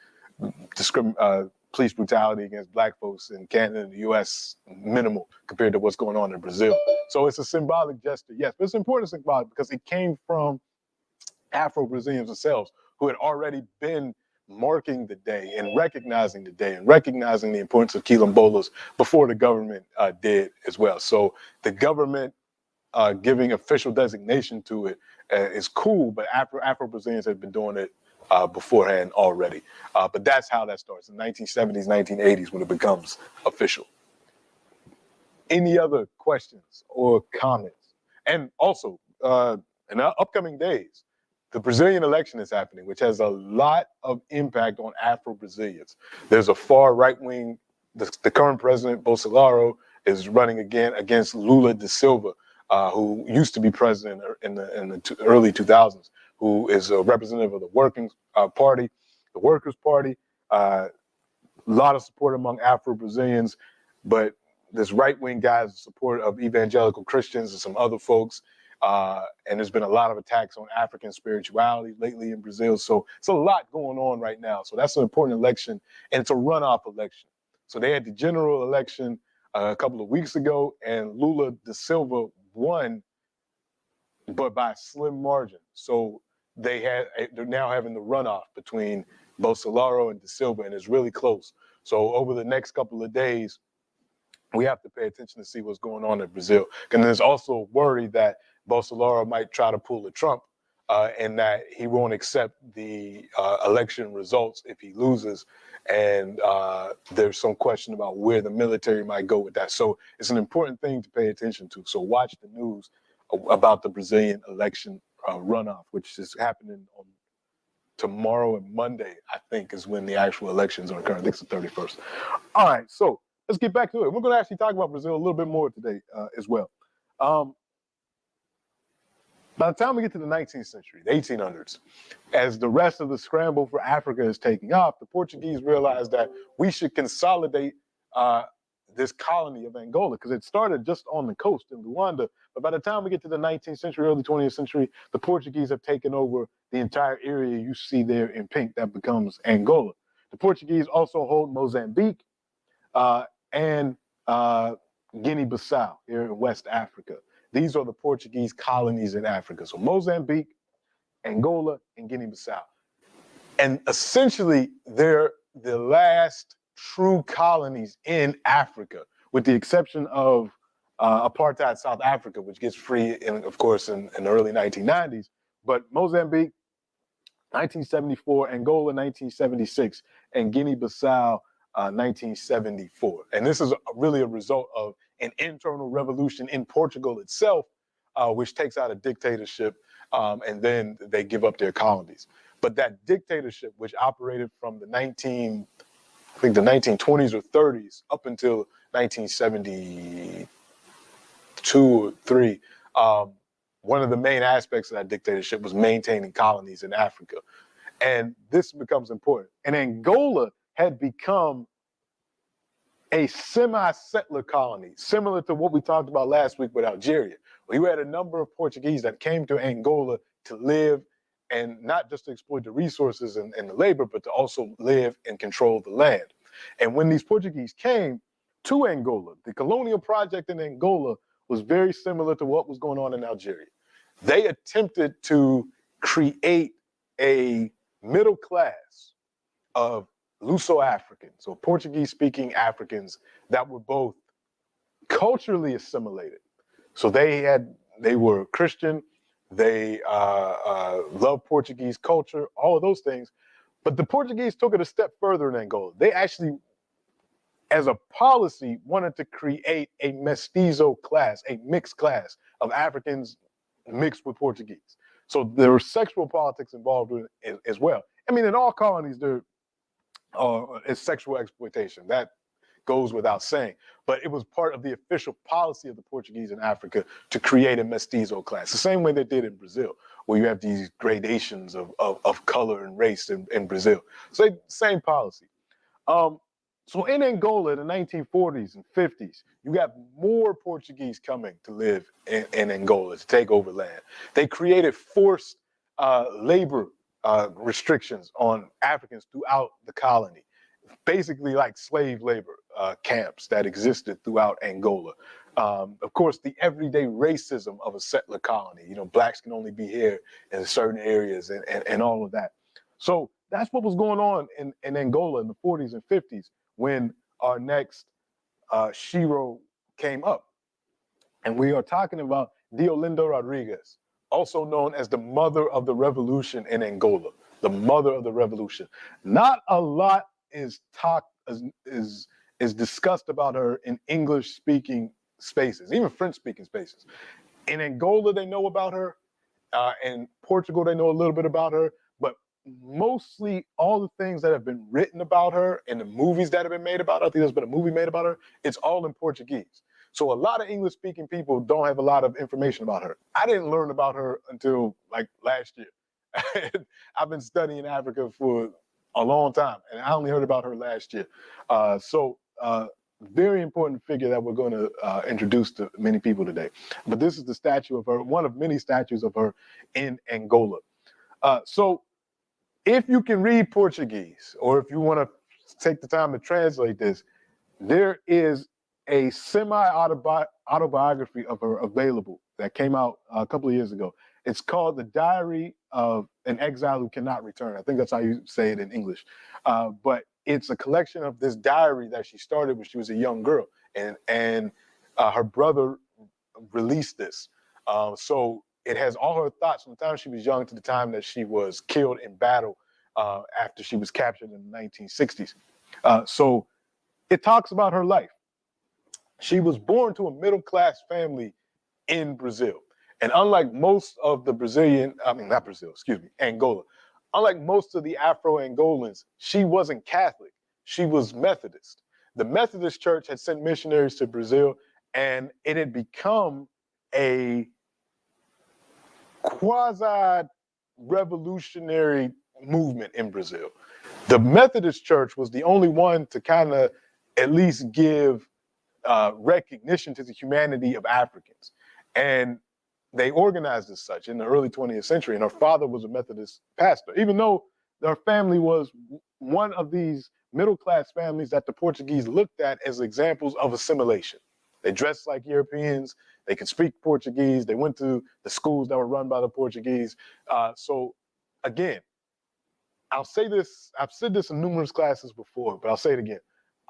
A: police brutality against Black folks in Canada and the U.S. minimal compared to what's going on in Brazil. So it's a symbolic gesture, yes, but it's important symbolic because it came from Afro-Brazilians themselves who had already been marking the day and recognizing the day and recognizing the importance of quilombolas before the government did as well. So the government giving official designation to it is cool, but Afro-Brazilians have been doing it beforehand already. But that's how that starts, in the 1970s, 1980s, when it becomes official. Any other questions or comments? And also, in our upcoming days, the Brazilian election is happening, which has a lot of impact on Afro-Brazilians. There's a far right-wing, the current president, Bolsonaro, is running again against Lula da Silva, who used to be president in the early 2000s, who is a representative of the Working Party, the Workers' Party. A lot of support among Afro-Brazilians, but this right-wing guy is the support of evangelical Christians and some other folks. And there's been a lot of attacks on African spirituality lately in Brazil. So it's a lot going on right now. So that's an important election, and it's a runoff election. So they had the general election a couple of weeks ago, and Lula da Silva won, but by a slim margin. So they're now having the runoff between Bolsonaro and da Silva, and it's really close. So over the next couple of days, we have to pay attention to see what's going on in Brazil. And there's also worry that Bolsonaro might try to pull a Trump, and that he won't accept the election results if he loses. And there's some question about where the military might go with that. So it's an important thing to pay attention to. So watch the news about the Brazilian election runoff, which is happening on tomorrow and Monday, I think, is when the actual elections are occurring. I think it's the 31st. All right, so let's get back to it. We're going to actually talk about Brazil a little bit more today as well. By the time we get to the 19th century, the 1800s, as the rest of the scramble for Africa is taking off, the Portuguese realized that we should consolidate this colony of Angola, because it started just on the coast in Luanda. But by the time we get to the 19th century, early 20th century, the Portuguese have taken over the entire area you see there in pink that becomes Angola. The Portuguese also hold Mozambique and Guinea-Bissau here in West Africa. These are the Portuguese colonies in Africa. So Mozambique, Angola, and Guinea-Bissau. And essentially, they're the last true colonies in Africa, with the exception of apartheid South Africa, which gets free, of course, in the early 1990s. But Mozambique, 1974, Angola, 1976, and Guinea-Bissau, 1974. And this is really a result of an internal revolution in Portugal itself, which takes out a dictatorship, and then they give up their colonies. But that dictatorship, which operated from the 1920s or 30s up until 1972 or 3, one of the main aspects of that dictatorship was maintaining colonies in Africa. And this becomes important. And Angola had become a semi-settler colony, similar to what we talked about last week with Algeria. You had a number of Portuguese that came to Angola to live, and not just to exploit the resources and the labor, but to also live and control the land. And when these Portuguese came to Angola, the colonial project in Angola was very similar to what was going on in Algeria. They attempted to create a middle class of Luso-Africans, so Portuguese-speaking Africans that were both culturally assimilated. So they were Christian, they loved Portuguese culture, all of those things. But the Portuguese took it a step further in Angola. They actually, as a policy, wanted to create a mestizo class, a mixed class of Africans mixed with Portuguese. So there were sexual politics involved with it as well. I mean, in all colonies, there is sexual exploitation. That goes without saying. But it was part of the official policy of the Portuguese in Africa to create a mestizo class, the same way they did in Brazil, where you have these gradations of color and race in Brazil. So same policy. So in Angola in the 1940s and 50s, you got more Portuguese coming to live in Angola to take over land. They created forced labor restrictions on Africans throughout the colony, basically like slave labor camps that existed throughout Angola. Of course, the everyday racism of a settler colony, blacks can only be here in certain areas and all of that. So that's what was going on in Angola in the 40s and 50s when our next Shero came up. And we are talking about Deolinda Rodrigues, also known as the mother of the revolution in Angola, the mother of the revolution. Not a lot is discussed about her in English-speaking spaces, even French-speaking spaces. In Angola, they know about her. In Portugal, they know a little bit about her, but mostly all the things that have been written about her and the movies that have been made about her, I think there's been a movie made about her, it's all in Portuguese. So a lot of English-speaking people don't have a lot of information about her. I didn't learn about her until like last year. I've been studying Africa for a long time, and I only heard about her last year. Very important figure that we're going to introduce to many people today. But this is the statue of her, one of many statues of her in Angola. So if you can read Portuguese, or if you want to take the time to translate this, there is a semi-autobiography of her available that came out a couple of years ago. It's called The Diary of an Exile Who Cannot Return. I think that's how you say it in English. But it's a collection of this diary that she started when she was a young girl, and her brother released this. So it has all her thoughts from the time she was young to the time that she was killed in battle after she was captured in the 1960s. So it talks about her life. She was born to a middle-class family in Brazil. And unlike most of the Angola, unlike most of the Afro-Angolans, she wasn't Catholic. She was Methodist. The Methodist Church had sent missionaries to Brazil, and it had become a quasi-revolutionary movement in Brazil. The Methodist Church was the only one to kind of at least give recognition to the humanity of Africans. And they organized as such in the early 20th century. And her father was a Methodist pastor, even though her family was one of these middle-class families that the Portuguese looked at as examples of assimilation. They dressed like Europeans. They could speak Portuguese. They went to the schools that were run by the Portuguese. So again, I'll say this, I've said this in numerous classes before, but I'll say it again.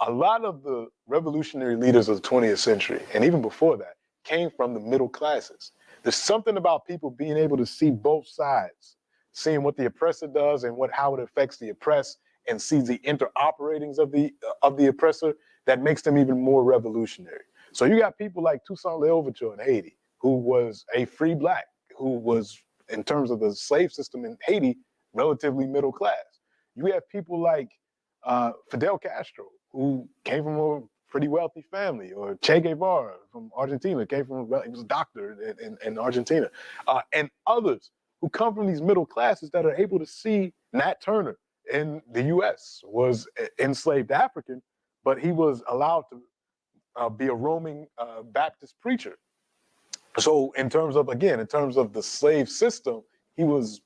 A: A lot of the revolutionary leaders of the 20th century, and even before that, came from the middle classes. There's something about people being able to see both sides, seeing what the oppressor does and how it affects the oppressed, and see the interoperatings of the oppressor that makes them even more revolutionary. So you got people like Toussaint Louverture in Haiti, who was a free black, who was, in terms of the slave system in Haiti, relatively middle class. You have people like Fidel Castro, who came from a pretty wealthy family, or Che Guevara from Argentina, he was a doctor in Argentina, and others who come from these middle classes that are able to see. Nat Turner in the U.S. was enslaved African, but he was allowed to be a roaming Baptist preacher. So in terms of the slave system, he was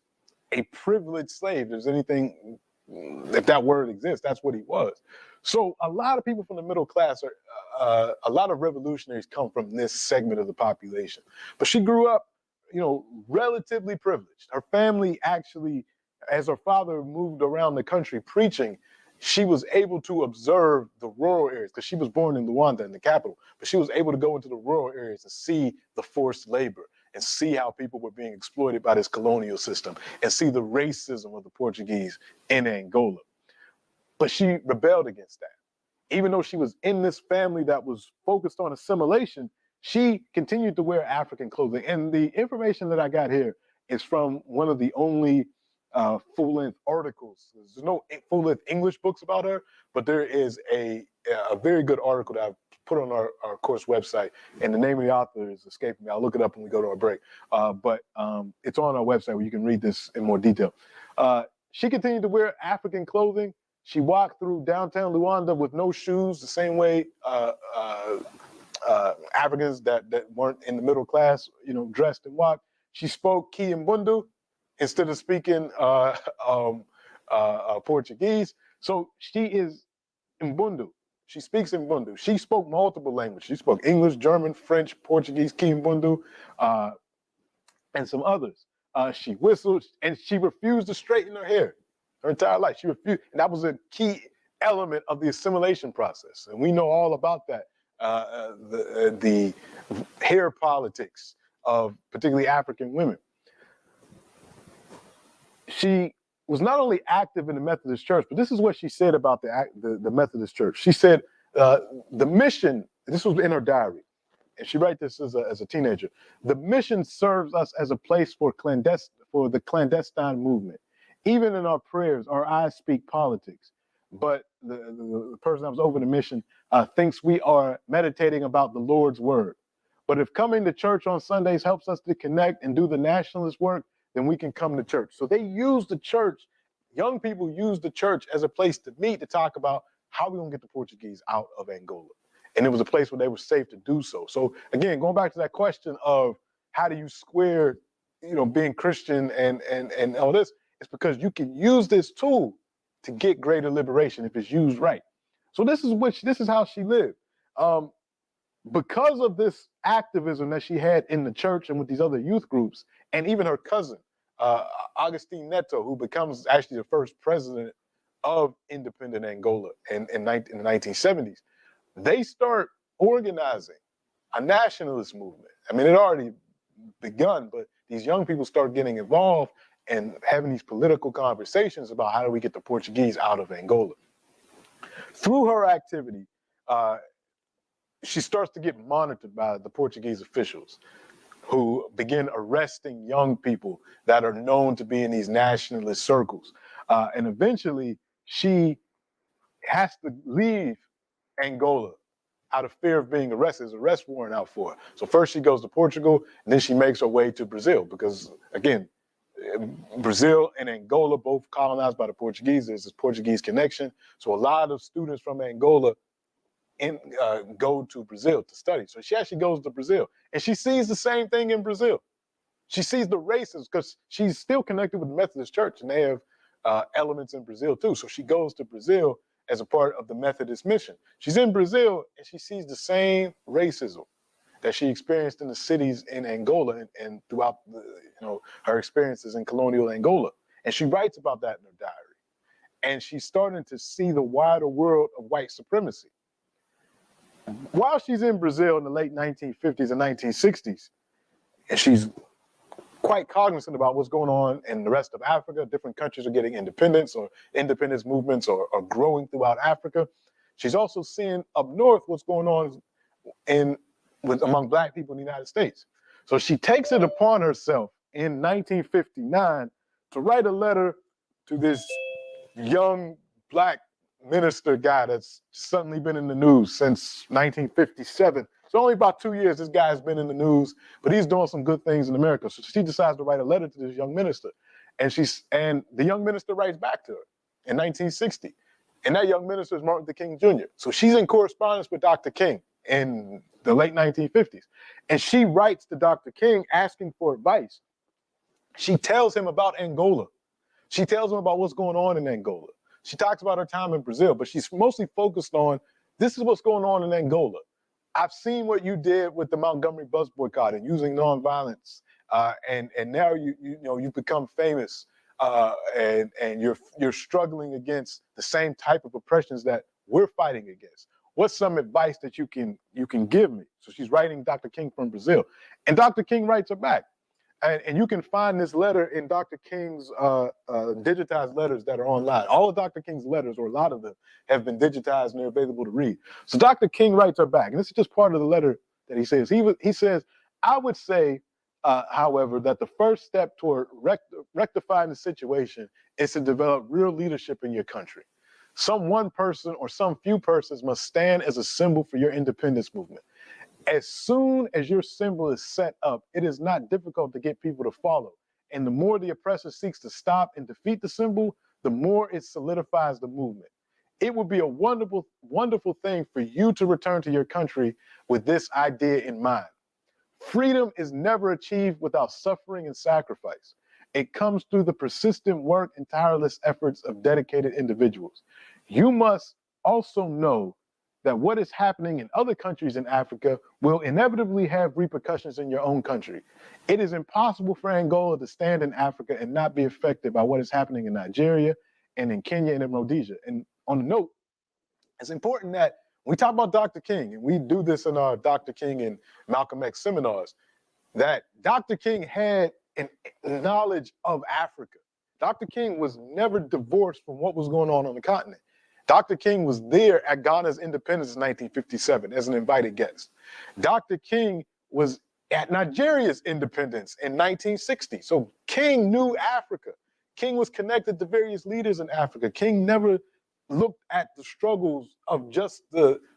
A: a privileged slave. If there's anything, if that word exists, that's what he was. So a lot of people from the middle class a lot of revolutionaries come from this segment of the population. But she grew up, relatively privileged. Her family actually, as her father moved around the country preaching, she was able to observe the rural areas, because she was born in Luanda, in the capital, but she was able to go into the rural areas and see the forced labor and see how people were being exploited by this colonial system and see the racism of the Portuguese in Angola. But she rebelled against that. Even though she was in this family that was focused on assimilation, she continued to wear African clothing. And the information that I got here is from one of the only full-length articles. There's no full-length English books about her, but there is a very good article that I've put on our course website, and the name of the author is escaping me. I'll look it up when we go to our break. But it's on our website where you can read this in more detail. She continued to wear African clothing. She walked through downtown Luanda with no shoes, the same way Africans that weren't in the middle class, dressed and walked. She spoke Kiambundu instead of speaking Portuguese. So she is Mbundu. She speaks Mbundu. She spoke multiple languages. She spoke English, German, French, Portuguese, Kiambundu, and some others. She whistled, and she refused to straighten her hair her entire life. She refused, and that was a key element of the assimilation process. And we know all about that, the hair politics of particularly African women. She was not only active in the Methodist Church, but this is what she said about the Methodist Church. She said the mission, this was in her diary, and she wrote this as a teenager, the mission serves us as a place for the clandestine movement. Even in our prayers, our eyes speak politics. But the person that was over the mission thinks we are meditating about the Lord's word. But if coming to church on Sundays helps us to connect and do the nationalist work, then we can come to church. So they use the church, young people use the church as a place to meet, to talk about how we're gonna get the Portuguese out of Angola. And it was a place where they were safe to do so. So again, going back to that question of how do you square, being Christian and all this, it's because you can use this tool to get greater liberation if it's used right. So this is how she lived. Because of this activism that she had in the church and with these other youth groups, and even her cousin, Agustin Neto, who becomes actually the first president of independent Angola in the 1970s, they start organizing a nationalist movement. I mean, it had already begun, but these young people start getting involved and having these political conversations about how do we get the Portuguese out of Angola. Through her activity, she starts to get monitored by the Portuguese officials who begin arresting young people that are known to be in these nationalist circles. And eventually, she has to leave Angola out of fear of being arrested. There's an arrest warrant out for her. So first she goes to Portugal, and then she makes her way to Brazil because, again, Brazil and Angola both colonized by the Portuguese. There's this Portuguese connection. So a lot of students from Angola go to Brazil to study. So she actually goes to Brazil, and she sees the same thing in Brazil. She sees the races because she's still connected with the Methodist Church, and they have elements in Brazil too. So she goes to Brazil as a part of the Methodist mission. She's in Brazil, and she sees the same racism that she experienced in the cities in Angola and throughout her experiences in colonial Angola. And she writes about that in her diary. And she's starting to see the wider world of white supremacy. While she's in Brazil in the late 1950s and 1960s, and she's quite cognizant about what's going on in the rest of Africa, different countries are getting independence, or independence movements are growing throughout Africa. She's also seeing up north what's going on among Black people in the United States. So she takes it upon herself in 1959 to write a letter to this young Black minister guy that's suddenly been in the news since 1957. So only about 2 years this guy's been in the news, but he's doing some good things in America. So she decides to write a letter to this young minister. And the young minister writes back to her in 1960. And that young minister is Martin Luther King Jr. So she's in correspondence with Dr. King in the late 1950s. And she writes to Dr. King asking for advice. She tells him about Angola. She tells him about what's going on in Angola. She talks about her time in Brazil, but she's mostly focused on, this is what's going on in Angola. I've seen what you did with the Montgomery bus boycott and using nonviolence, and now you've become famous, and you're struggling against the same type of oppressions that we're fighting against. What's some advice that you can give me? So she's writing Dr. King from Brazil, and Dr. King writes her back. And you can find this letter in Dr. King's digitized letters that are online. All of Dr. King's letters, or a lot of them, have been digitized and they're available to read. So Dr. King writes her back, and this is just part of the letter that he says. He says, I would say, however, that the first step toward rectifying the situation is to develop real leadership in your country. Some one person or some few persons must stand as a symbol for your independence movement. As soon as your symbol is set up, it is not difficult to get people to follow. And the more the oppressor seeks to stop and defeat the symbol, the more it solidifies the movement. It would be a wonderful, wonderful thing for you to return to your country with this idea in mind. Freedom is never achieved without suffering and sacrifice. It comes through the persistent work and tireless efforts of dedicated individuals. You must also know that what is happening in other countries in Africa will inevitably have repercussions in your own country. It is impossible for Angola to stand in Africa and not be affected by what is happening in Nigeria and in Kenya and in Rhodesia. And on the note, it's important that when we talk about Dr. King, and we do this in our Dr. King and Malcolm X seminars, that Dr. King had a knowledge of Africa. Dr. King was never divorced from what was going on the continent. Dr. King was there at Ghana's independence in 1957 as an invited guest. Dr. King was at Nigeria's independence in 1960. So King knew Africa. King was connected to various leaders in Africa. King never looked at the struggles of just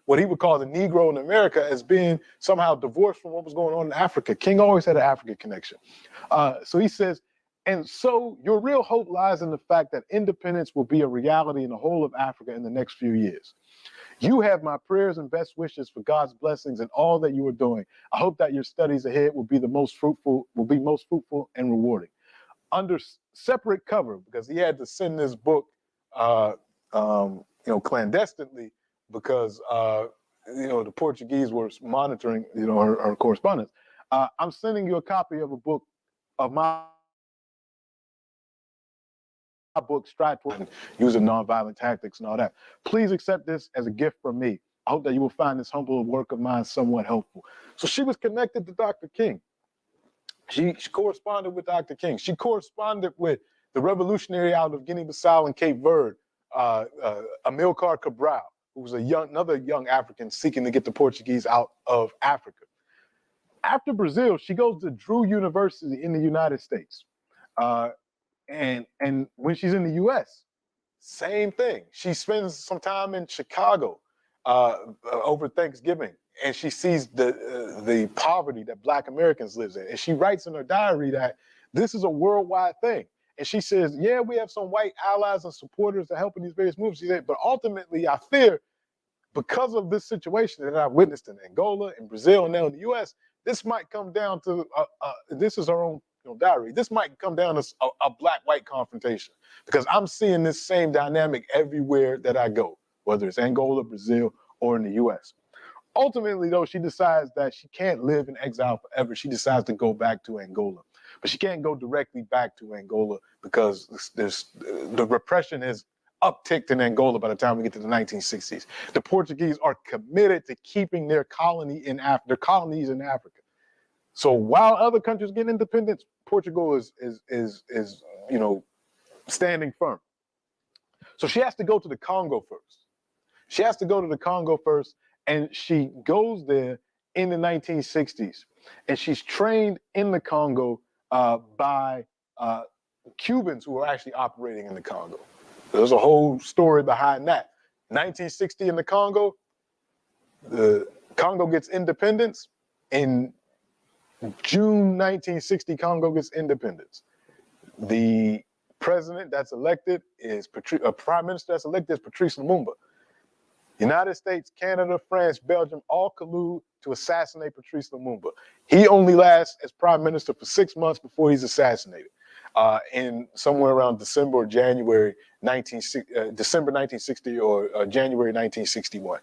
A: what he would call the Negro in America as being somehow divorced from what was going on in Africa. King always had an African connection. So he says, and so your real hope lies in the fact that independence will be a reality in the whole of Africa in the next few years. You have my prayers and best wishes for God's blessings in all that you are doing. I hope that your studies ahead will be most fruitful and rewarding. Under separate cover, because he had to send this book, clandestinely, because the Portuguese were monitoring, our correspondence. I'm sending you a copy of a book of my book, Strive Toward Using Nonviolent Tactics and all that. Please accept this as a gift from me. I hope that you will find this humble work of mine somewhat helpful. So she was connected to Dr. King. She corresponded with Dr. King. She corresponded with the revolutionary out of Guinea-Bissau and Cape Verde, Amilcar Cabral, who was another young African seeking to get the Portuguese out of Africa. After Brazil, she goes to Drew University in the United States. And when she's in the U.S., same thing. She spends some time in Chicago over Thanksgiving, and she sees the poverty that Black Americans live in. And she writes in her diary that this is a worldwide thing. And she says, yeah, we have some white allies and supporters that help in these various moves. She said, but ultimately, I fear because of this situation that I've witnessed in Angola, in Brazil, and now in the U.S., this might come down to, this is her own diary. This might come down to a black-white confrontation, because I'm seeing this same dynamic everywhere that I go, whether it's Angola, Brazil, or in the U.S. Ultimately, though, she decides that she can't live in exile forever. She decides to go back to Angola, but she can't go directly back to Angola because the repression is upticked in Angola by the time we get to the 1960s. The Portuguese are committed to keeping their colonies in Africa. So while other countries get independence, Portugal is standing firm. So she has to go to the Congo first. And she goes there in the 1960s. And she's trained in the Congo by Cubans who are actually operating in the Congo. There's a whole story behind that. 1960 in the Congo gets independence. In June 1960, Congo gets independence. The president that's elected is prime minister that's elected is Patrice Lumumba. United States, Canada, France, Belgium all collude to assassinate Patrice Lumumba. He only lasts as prime minister for 6 months before he's assassinated. In somewhere around December 1960 or January 1961,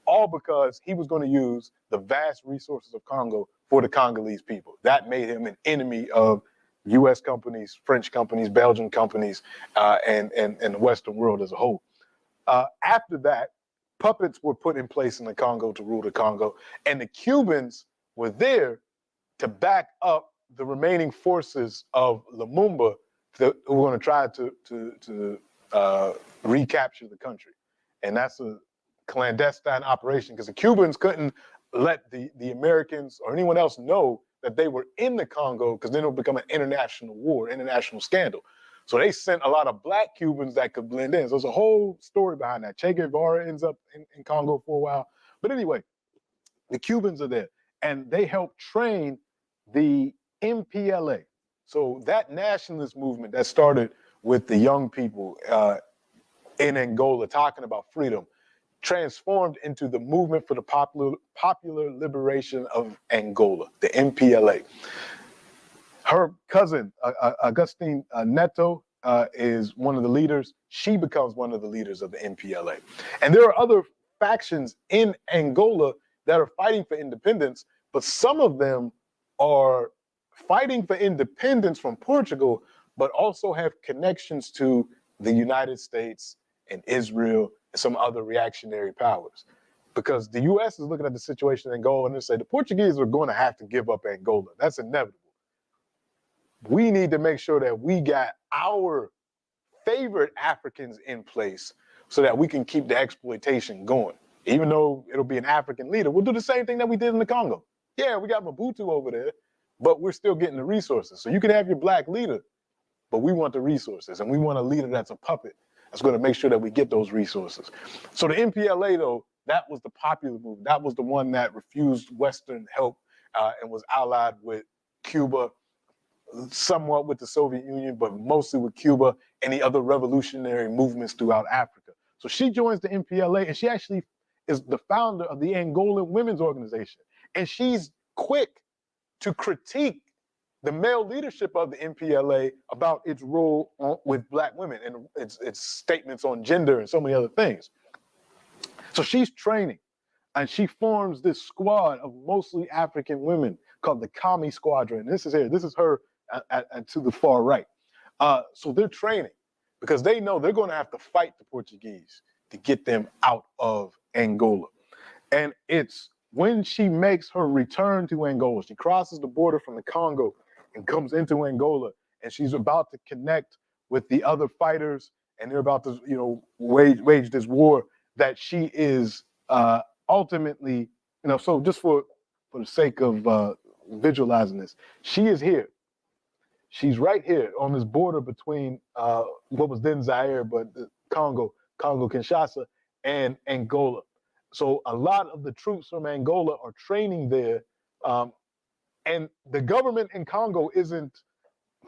A: all because he was going to use the vast resources of Congo for the Congolese people. That made him an enemy of U.S. companies, French companies, Belgian companies, and the Western world as a whole. After that, puppets were put in place in the Congo to rule the Congo, and the Cubans were there to back up the remaining forces of Lumumba who were going to try to recapture the country. And that's a clandestine operation because the Cubans couldn't let the Americans or anyone else know that they were in the Congo, because then it would become an international war, international scandal. So they sent a lot of Black Cubans that could blend in. So there's a whole story behind that. Che Guevara ends up in Congo for a while. But anyway, the Cubans are there, and they help train the MPLA. So that nationalist movement that started with the young people in Angola talking about freedom transformed into the Movement for the Popular Liberation of Angola, the MPLA. Her cousin, Agustin Neto, is one of the leaders. She becomes one of the leaders of the MPLA. And there are other factions in Angola that are fighting for independence, but some of them are fighting for independence from Portugal, but also have connections to the United States and Israel and some other reactionary powers. Because the U.S. is looking at the situation in Angola and they say the Portuguese are going to have to give up Angola. That's inevitable. We need to make sure that we got our favorite Africans in place so that we can keep the exploitation going. Even though it'll be an African leader, we'll do the same thing that we did in the Congo. Yeah, we got Mobutu over there, but we're still getting the resources. So you can have your black leader, but we want the resources, and we want a leader that's a puppet that's going to make sure that we get those resources. So the MPLA, though, that was the popular movement. That was the one that refused Western help and was allied with Cuba, somewhat with the Soviet Union, but mostly with Cuba and the other revolutionary movements throughout Africa. So she joins the MPLA, and she actually is the founder of the Angolan Women's Organization. And she's quick to critique the male leadership of the MPLA about its role with black women and its statements on gender and so many other things. So she's training, and she forms this squad of mostly African women called the Kami Squadron. This is her to the far right. So they're training because they know they're going to have to fight the Portuguese to get them out of Angola. And it's when she makes her return to Angola, she crosses the border from the Congo and comes into Angola, and she's about to connect with the other fighters, and they're about to, wage this war, that she is ultimately, so just for the sake of visualizing this, she is here. She's right here on this border between what was then Zaire, but Congo Kinshasa, and Angola. So a lot of the troops from Angola are training there, and the government in Congo isn't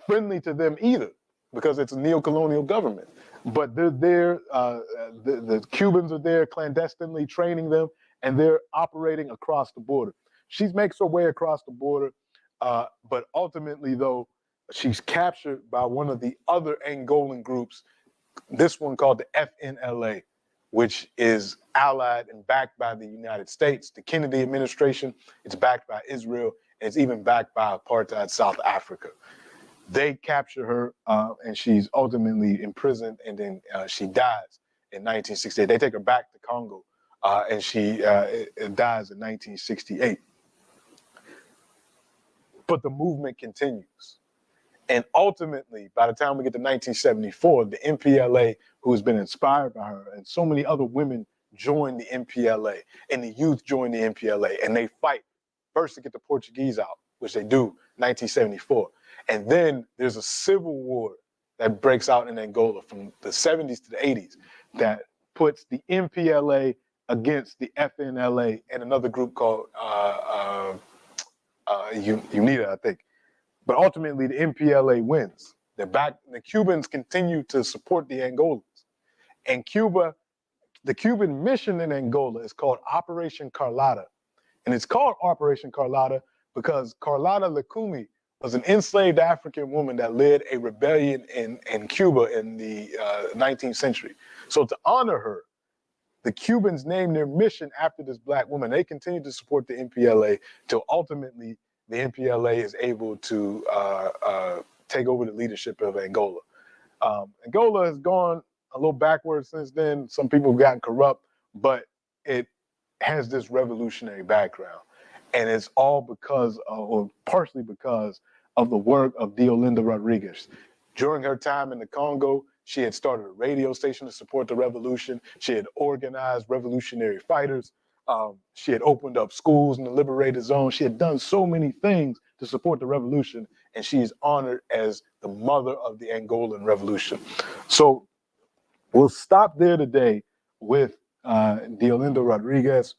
A: friendly to them either, because it's a neo-colonial government. But they're there, the Cubans are there clandestinely training them, and they're operating across the border. She makes her way across the border, but ultimately, though, she's captured by one of the other Angolan groups, this one called the FNLA, which is allied and backed by the United States, the Kennedy administration. It's backed by Israel, and it's even backed by apartheid South Africa. They capture her, and she's ultimately imprisoned, and then she dies in 1968. They take her back to Congo, and she dies in 1968. But the movement continues. And ultimately, by the time we get to 1974, the MPLA, who has been inspired by her, and so many other women join the MPLA, and the youth join the MPLA, and they fight first to get the Portuguese out, which they do, 1974. And then there's a civil war that breaks out in Angola from the 70s to the 80s that puts the MPLA against the FNLA and another group called UNITA, I think. But ultimately, the MPLA wins. They're back. The Cubans continue to support the Angolans. And Cuba, the Cuban mission in Angola is called Operation Carlotta. And it's called Operation Carlotta because Carlotta Lucumi was an enslaved African woman that led a rebellion in Cuba in the 19th century. So to honor her, the Cubans named their mission after this black woman. They continue to support the MPLA till ultimately the MPLA is able to take over the leadership of Angola. Angola has gone a little backwards since then. Some people have gotten corrupt, but it has this revolutionary background. And it's all because, or partially because, of the work of Deolinda Rodriguez. During her time in the Congo, she had started a radio station to support the revolution. She had organized revolutionary fighters. She had opened up schools in the liberated zone. She had done so many things to support the revolution, and she is honored as the mother of the Angolan revolution. So we'll stop there today with Deolinda Rodriguez,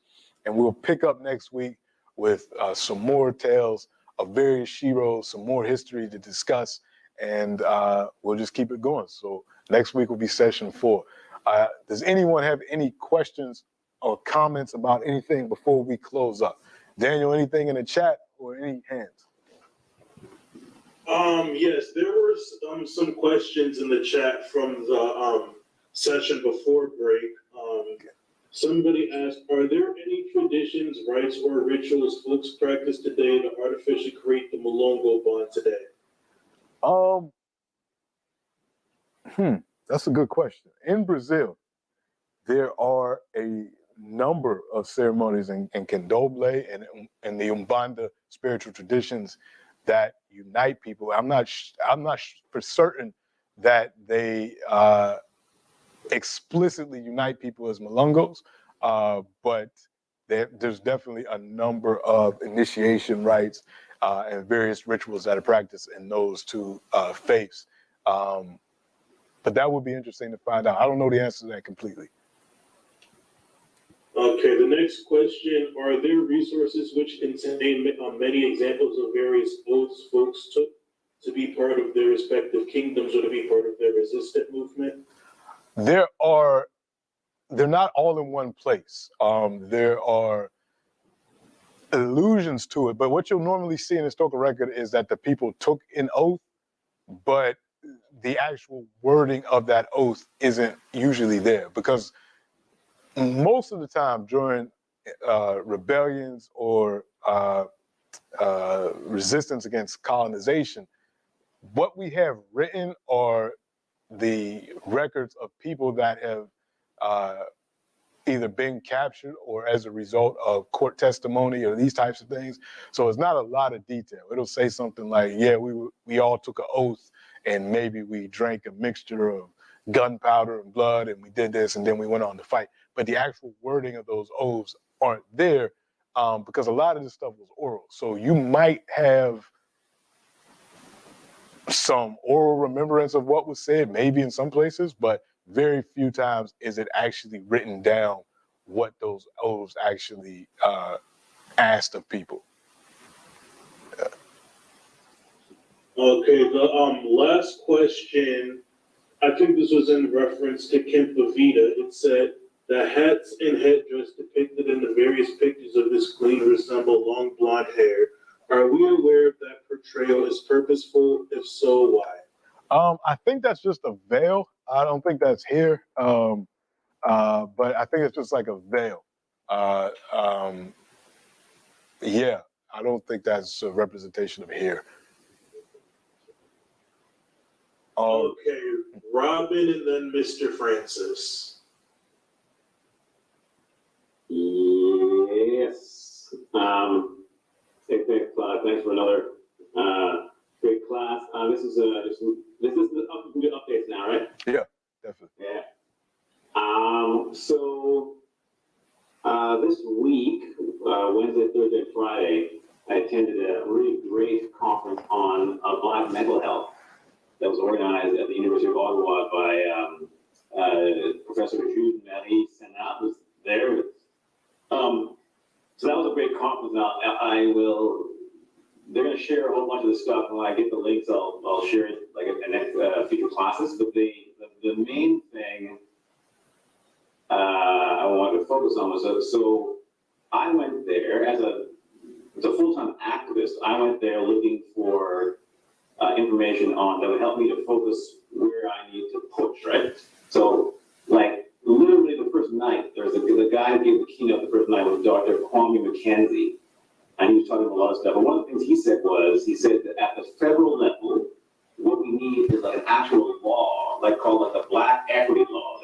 A: and we'll pick up next week with some more tales of various Sheroes, some more history to discuss, and we'll just keep it going. So next week will be session 4. Does anyone have any questions or comments about anything before we close up? Daniel, anything in the chat or any hands?
G: Yes, there were some questions in the chat from the session before break. Somebody asked, are there any traditions, rites, or rituals folks practice today to artificially create the Mulongo bond today?
A: That's a good question. In Brazil, there are a number of ceremonies in Candomblé and the Umbanda spiritual traditions that unite people. I'm not for certain that they explicitly unite people as Malungos, but there's definitely a number of initiation rites and various rituals that are practiced in those two faiths. But that would be interesting to find out. I don't know the answer to that completely.
G: Okay, the next question, are there resources which contain many examples of various oaths folks took to be part of their respective kingdoms or to be part of their resistant movement?
A: They're not all in one place. There are allusions to it, but what you'll normally see in historical record is that the people took an oath, but the actual wording of that oath isn't usually there, because most of the time during rebellions or resistance against colonization, what we have written are the records of people that have either been captured or as a result of court testimony or these types of things. So it's not a lot of detail. It'll say something like, yeah, we all took an oath and maybe we drank a mixture of gunpowder and blood and we did this and then we went on to fight. But the actual wording of those oaths aren't there because a lot of this stuff was oral. So you might have some oral remembrance of what was said, maybe in some places, but very few times is it actually written down what those oaths actually asked of people.
G: Okay, the last question, I think this was in reference to Kempa Vita. It said, the hats and headdress depicted in the various pictures of this queen resemble long blonde hair. Are we aware if that portrayal is purposeful? If so, why?
A: I think that's just a veil. I don't think that's hair, but I think it's just like a veil. Yeah, I don't think that's a representation of hair.
G: Okay, Robin and then Mr. Francis.
F: Yes. Thanks for another great class. This is the updates now, right?
A: Yeah, definitely.
F: Yeah. So this week, Wednesday, Thursday, Friday, I attended a really great conference on Black mental health that was organized at the University of Ottawa by Professor Jude Melly Senat was there. So that was a great conference. Now they're going to share a whole bunch of the stuff. When I get the links, I'll share it like in next future classes. But the main thing I wanted to focus on was so I went there as a full-time activist. I went there looking for information on that would help me to focus where I need to push, right? So, like, literally the first night, there was the guy who gave the keynote the first night was Dr. Kwame McKenzie, and he was talking about a lot of stuff. And one of the things he said that at the federal level, what we need is like an actual law, like called like the Black Equity Law.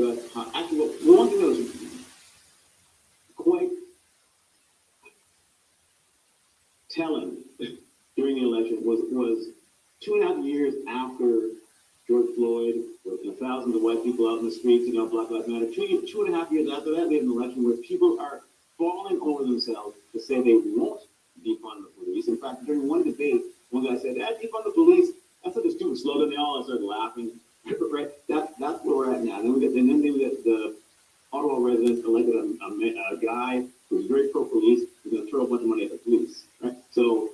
F: But actually, one thing that was quite telling during the election was 2.5 years after George Floyd, with thousands of white people out in the streets, Black Lives Matter. 2.5 years after that, we had an election where people are falling over themselves to say they won't defund the police. In fact, during one debate, one guy said, defund the police. That's such a stupid slogan. They all started laughing. Right? That's where we're at now. Then we get the Ottawa residents elected a guy who's very pro-police, who's going to throw a bunch of money at the police. Right? So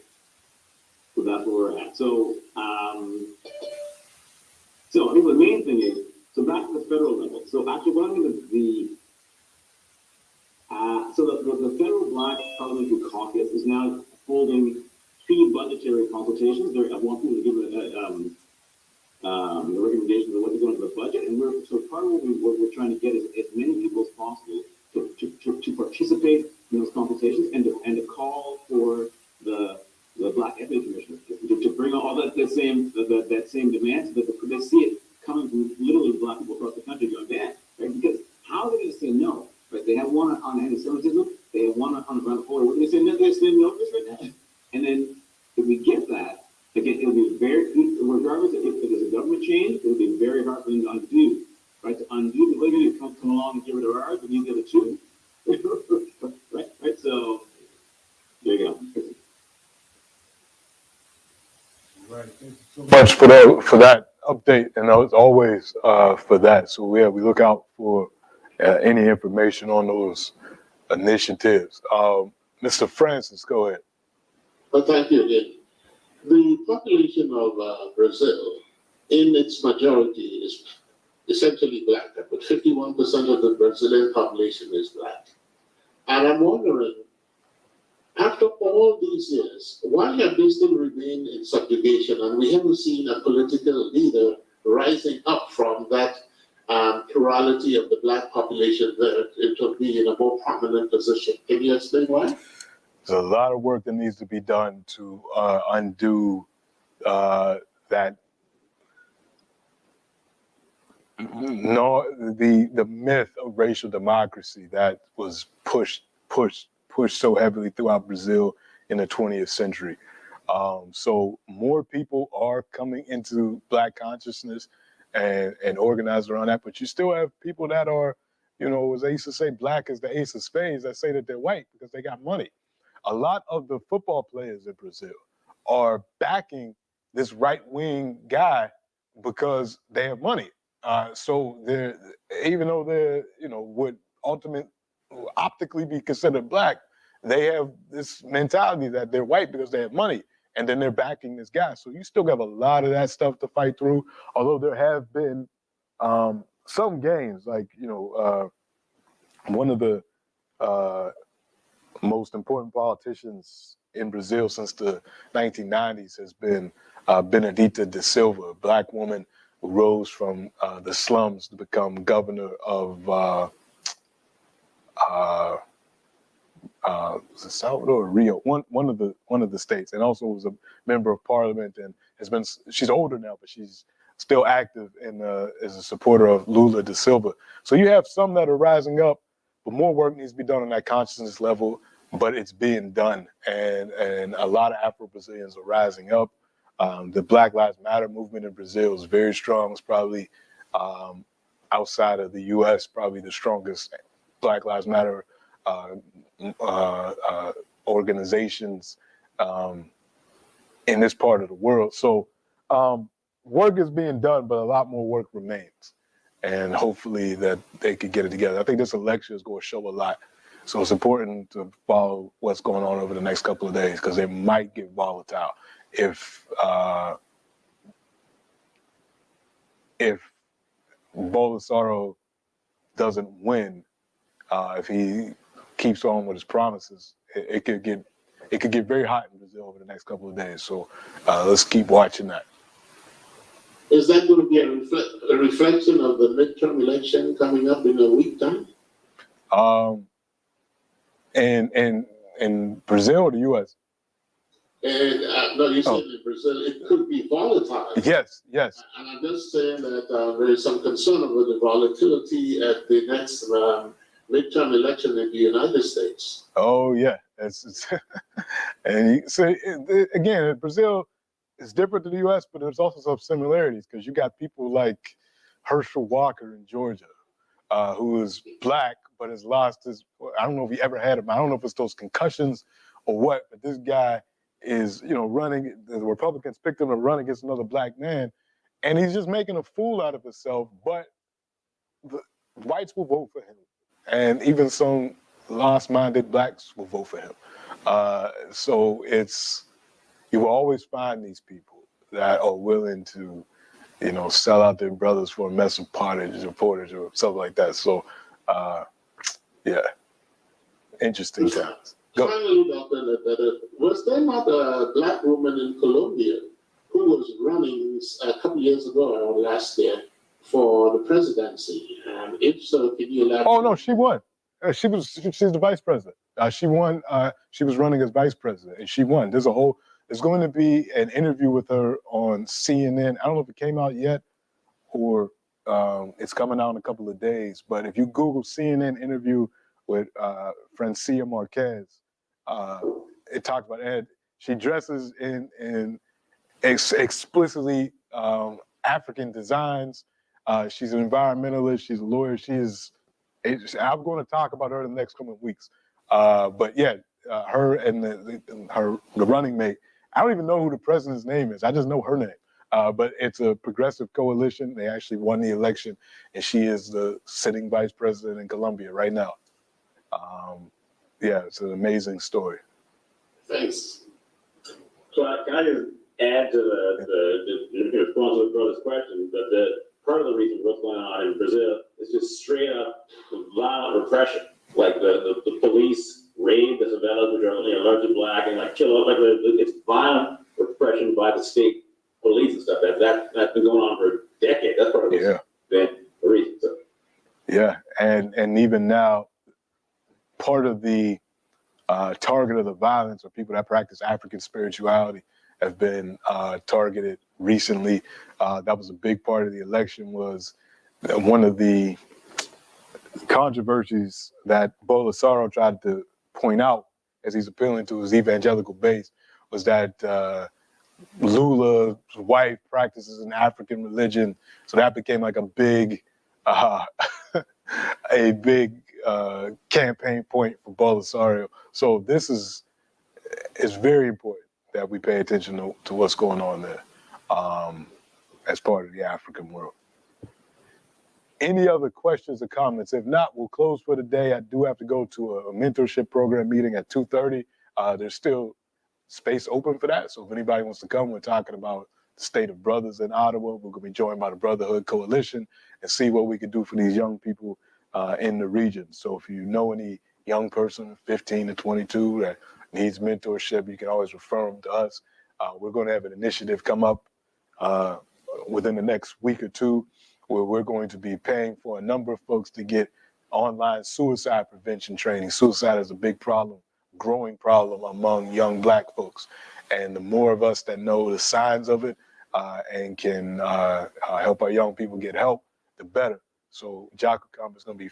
F: that's where we're at. So I think the main thing is, so back to the federal level. So actually, what I mean the federal Black Parliamentary Caucus is now holding pre-budgetary consultations. They want people to give the recommendations of what to go into the budget, and part of what we're trying to get is as many people as possible to participate in those consultations and to call for the Black Equity Commission to bring all that same demand, so that they see it coming from literally Black people across the country going, man, right? Because how are they going to say no? Right? They have one on anti-Semitism, they have one on bipolar. We're going to say no, they're saying no this right now. And then if we get that, again, it'll be very, regardless if there's a government change, it'll be very hard for them to undo. Right? To undo, the way they come along and get rid of ours, but these the other two. right? So there you go.
A: Right. Thank you so much for that update, and as always for that. So we look out for any information on those initiatives. Mr. Francis, go ahead.
E: Well, thank you again. The population of Brazil, in its majority, is essentially Black. But 51% of the Brazilian population is Black. And I'm wondering, after all these years, why have they still remained in subjugation? And we haven't seen a political leader rising up from that plurality of the Black population there to be in a more prominent position. Can you explain why?
A: There's a lot of work that needs to be done to undo that. No, the myth of racial democracy that was pushed so heavily throughout Brazil in the 20th century. So more people are coming into Black consciousness and organized around that, but you still have people that are, as they used to say, Black is the ace of spades, that say that they're white because they got money. A lot of the football players in Brazil are backing this right-wing guy because they have money. So they're, even though they're, would optically be considered Black, they have this mentality that they're white because they have money, and then they're backing this guy. So you still have a lot of that stuff to fight through, although there have been some gains, like, one of the most important politicians in Brazil since the 1990s has been Benedita da Silva, a Black woman who rose from the slums to become governor of Salvador or Rio, one of the states, and also was a member of parliament, and she's older now, but she's still active and is a supporter of Lula da Silva. So you have some that are rising up, but more work needs to be done on that consciousness level, but it's being done, and a lot of Afro-Brazilians are rising up. The Black Lives Matter movement in Brazil is very strong. It's probably outside of the U.S., probably the strongest Black Lives Matter organizations in this part of the world. So work is being done, but a lot more work remains. And hopefully that they could get it together. I think this election is going to show a lot. So it's important to follow what's going on over the next couple of days, because it might get volatile if Bolsonaro doesn't win. If he keeps on with his promises, it could get very hot in Brazil over the next couple of days. So let's keep watching that.
E: Is that going to be a reflection of the midterm election coming up in a week time?
A: In Brazil or the U.S.?
E: And no, you said
A: Oh.
E: in Brazil it could be volatile.
A: Yes, yes.
E: And I'm just saying that there is some concern over the volatility at the next midterm election in the United States.
A: Oh, yeah. It's and so again, Brazil is different to the U.S., but there's also some similarities because you got people like Herschel Walker in Georgia, who is black but has lost his. I don't know if he ever had him. I don't know if it's those concussions or what, but this guy is, running. The Republicans picked him to run against another black man, and he's just making a fool out of himself. But the whites will vote for him, and even some lost-minded blacks will vote for him. So you will always find these people that are willing to, sell out their brothers for a mess of pottage or portage or something like that. So, yeah, interesting times. Go.
E: Finally, Dr. Was there not a black woman in Colombia who was running a couple years ago or last year for the presidency? And if so, can you elaborate?
A: Oh no, she won. She's the vice president. She won. She was running as vice president, and she won. There's going to be an interview with her on CNN. I don't know if it came out yet, or it's coming out in a couple of days. But if you Google CNN interview with Francia Marquez, it talks about Ed. She dresses in explicitly African designs. She's an environmentalist. She's a lawyer. I'm going to talk about her in the next coming weeks. But yeah, her and the running mate. I don't even know who the president's name is. I just know her name. But it's a progressive coalition. They actually won the election, and she is the sitting vice president in Colombia right now. Yeah, it's an amazing story.
E: Thanks.
F: So can I just add to the response to the brother's question, that part of the reason what's going on in Brazil is just straight up violent repression. Like the police raid the favelas, which are largely black, and kill up. It's violent repression by the state police and stuff. That's been going on for decades. That's part of the reason. So.
A: Yeah, and even now, part of the target of the violence are people that practice African spirituality have been targeted recently. That was a big part of the election. Was one of the controversies that Bolsonaro tried to point out as he's appealing to his evangelical base was that Lula's wife practices an African religion, so that became like a big campaign point for Bolsonaro. So this is very important that we pay attention to what's going on there as part of the African world. Any other questions or comments? If not, we'll close for the day. I do have to go to a mentorship program meeting at 2:30. There's still space open for that. So if anybody wants to come, we're talking about the state of brothers in Ottawa. We're going to be joined by the Brotherhood Coalition and see what we can do for these young people in the region. So if you know any young person, 15 to 22, that needs mentorship, you can always refer them to us. We're going to have an initiative come up within the next week or two where we're going to be paying for a number of folks to get online suicide prevention training. Suicide is a big problem, growing problem among young black folks. And the more of us that know the signs of it and can help our young people get help, the better. So JACOCOM is going to be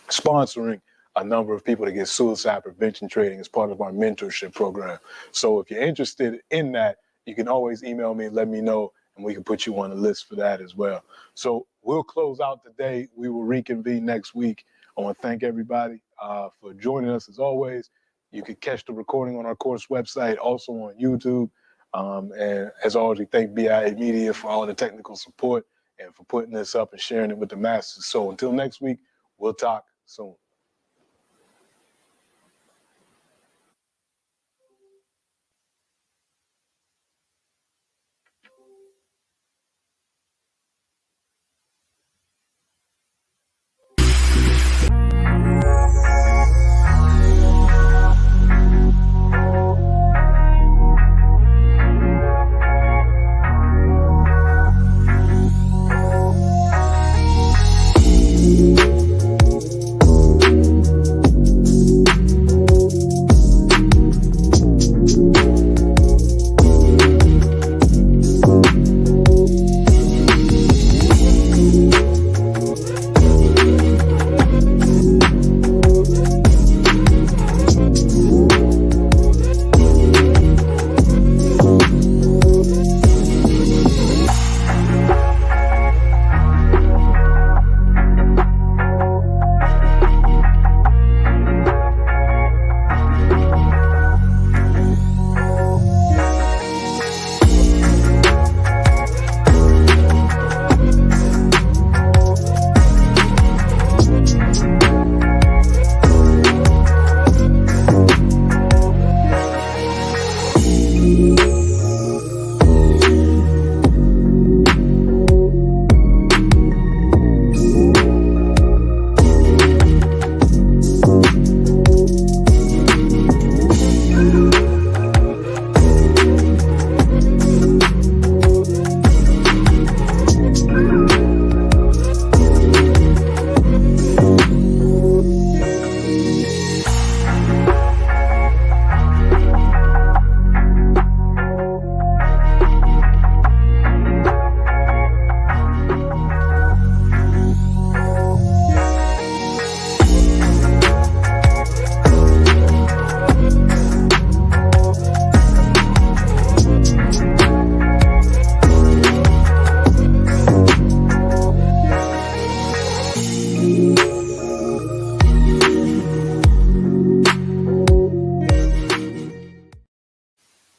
A: sponsoring a number of people to get suicide prevention training as part of our mentorship program. So if you're interested in that, you can always email me, let me know, and we can put you on the list for that as well. So we'll close out today. We will reconvene next week. I want to thank everybody for joining us as always. You can catch the recording on our course website, also on YouTube. And as always, we thank BIA Media for all the technical support and for putting this up and sharing it with the masses. So until next week, we'll talk soon.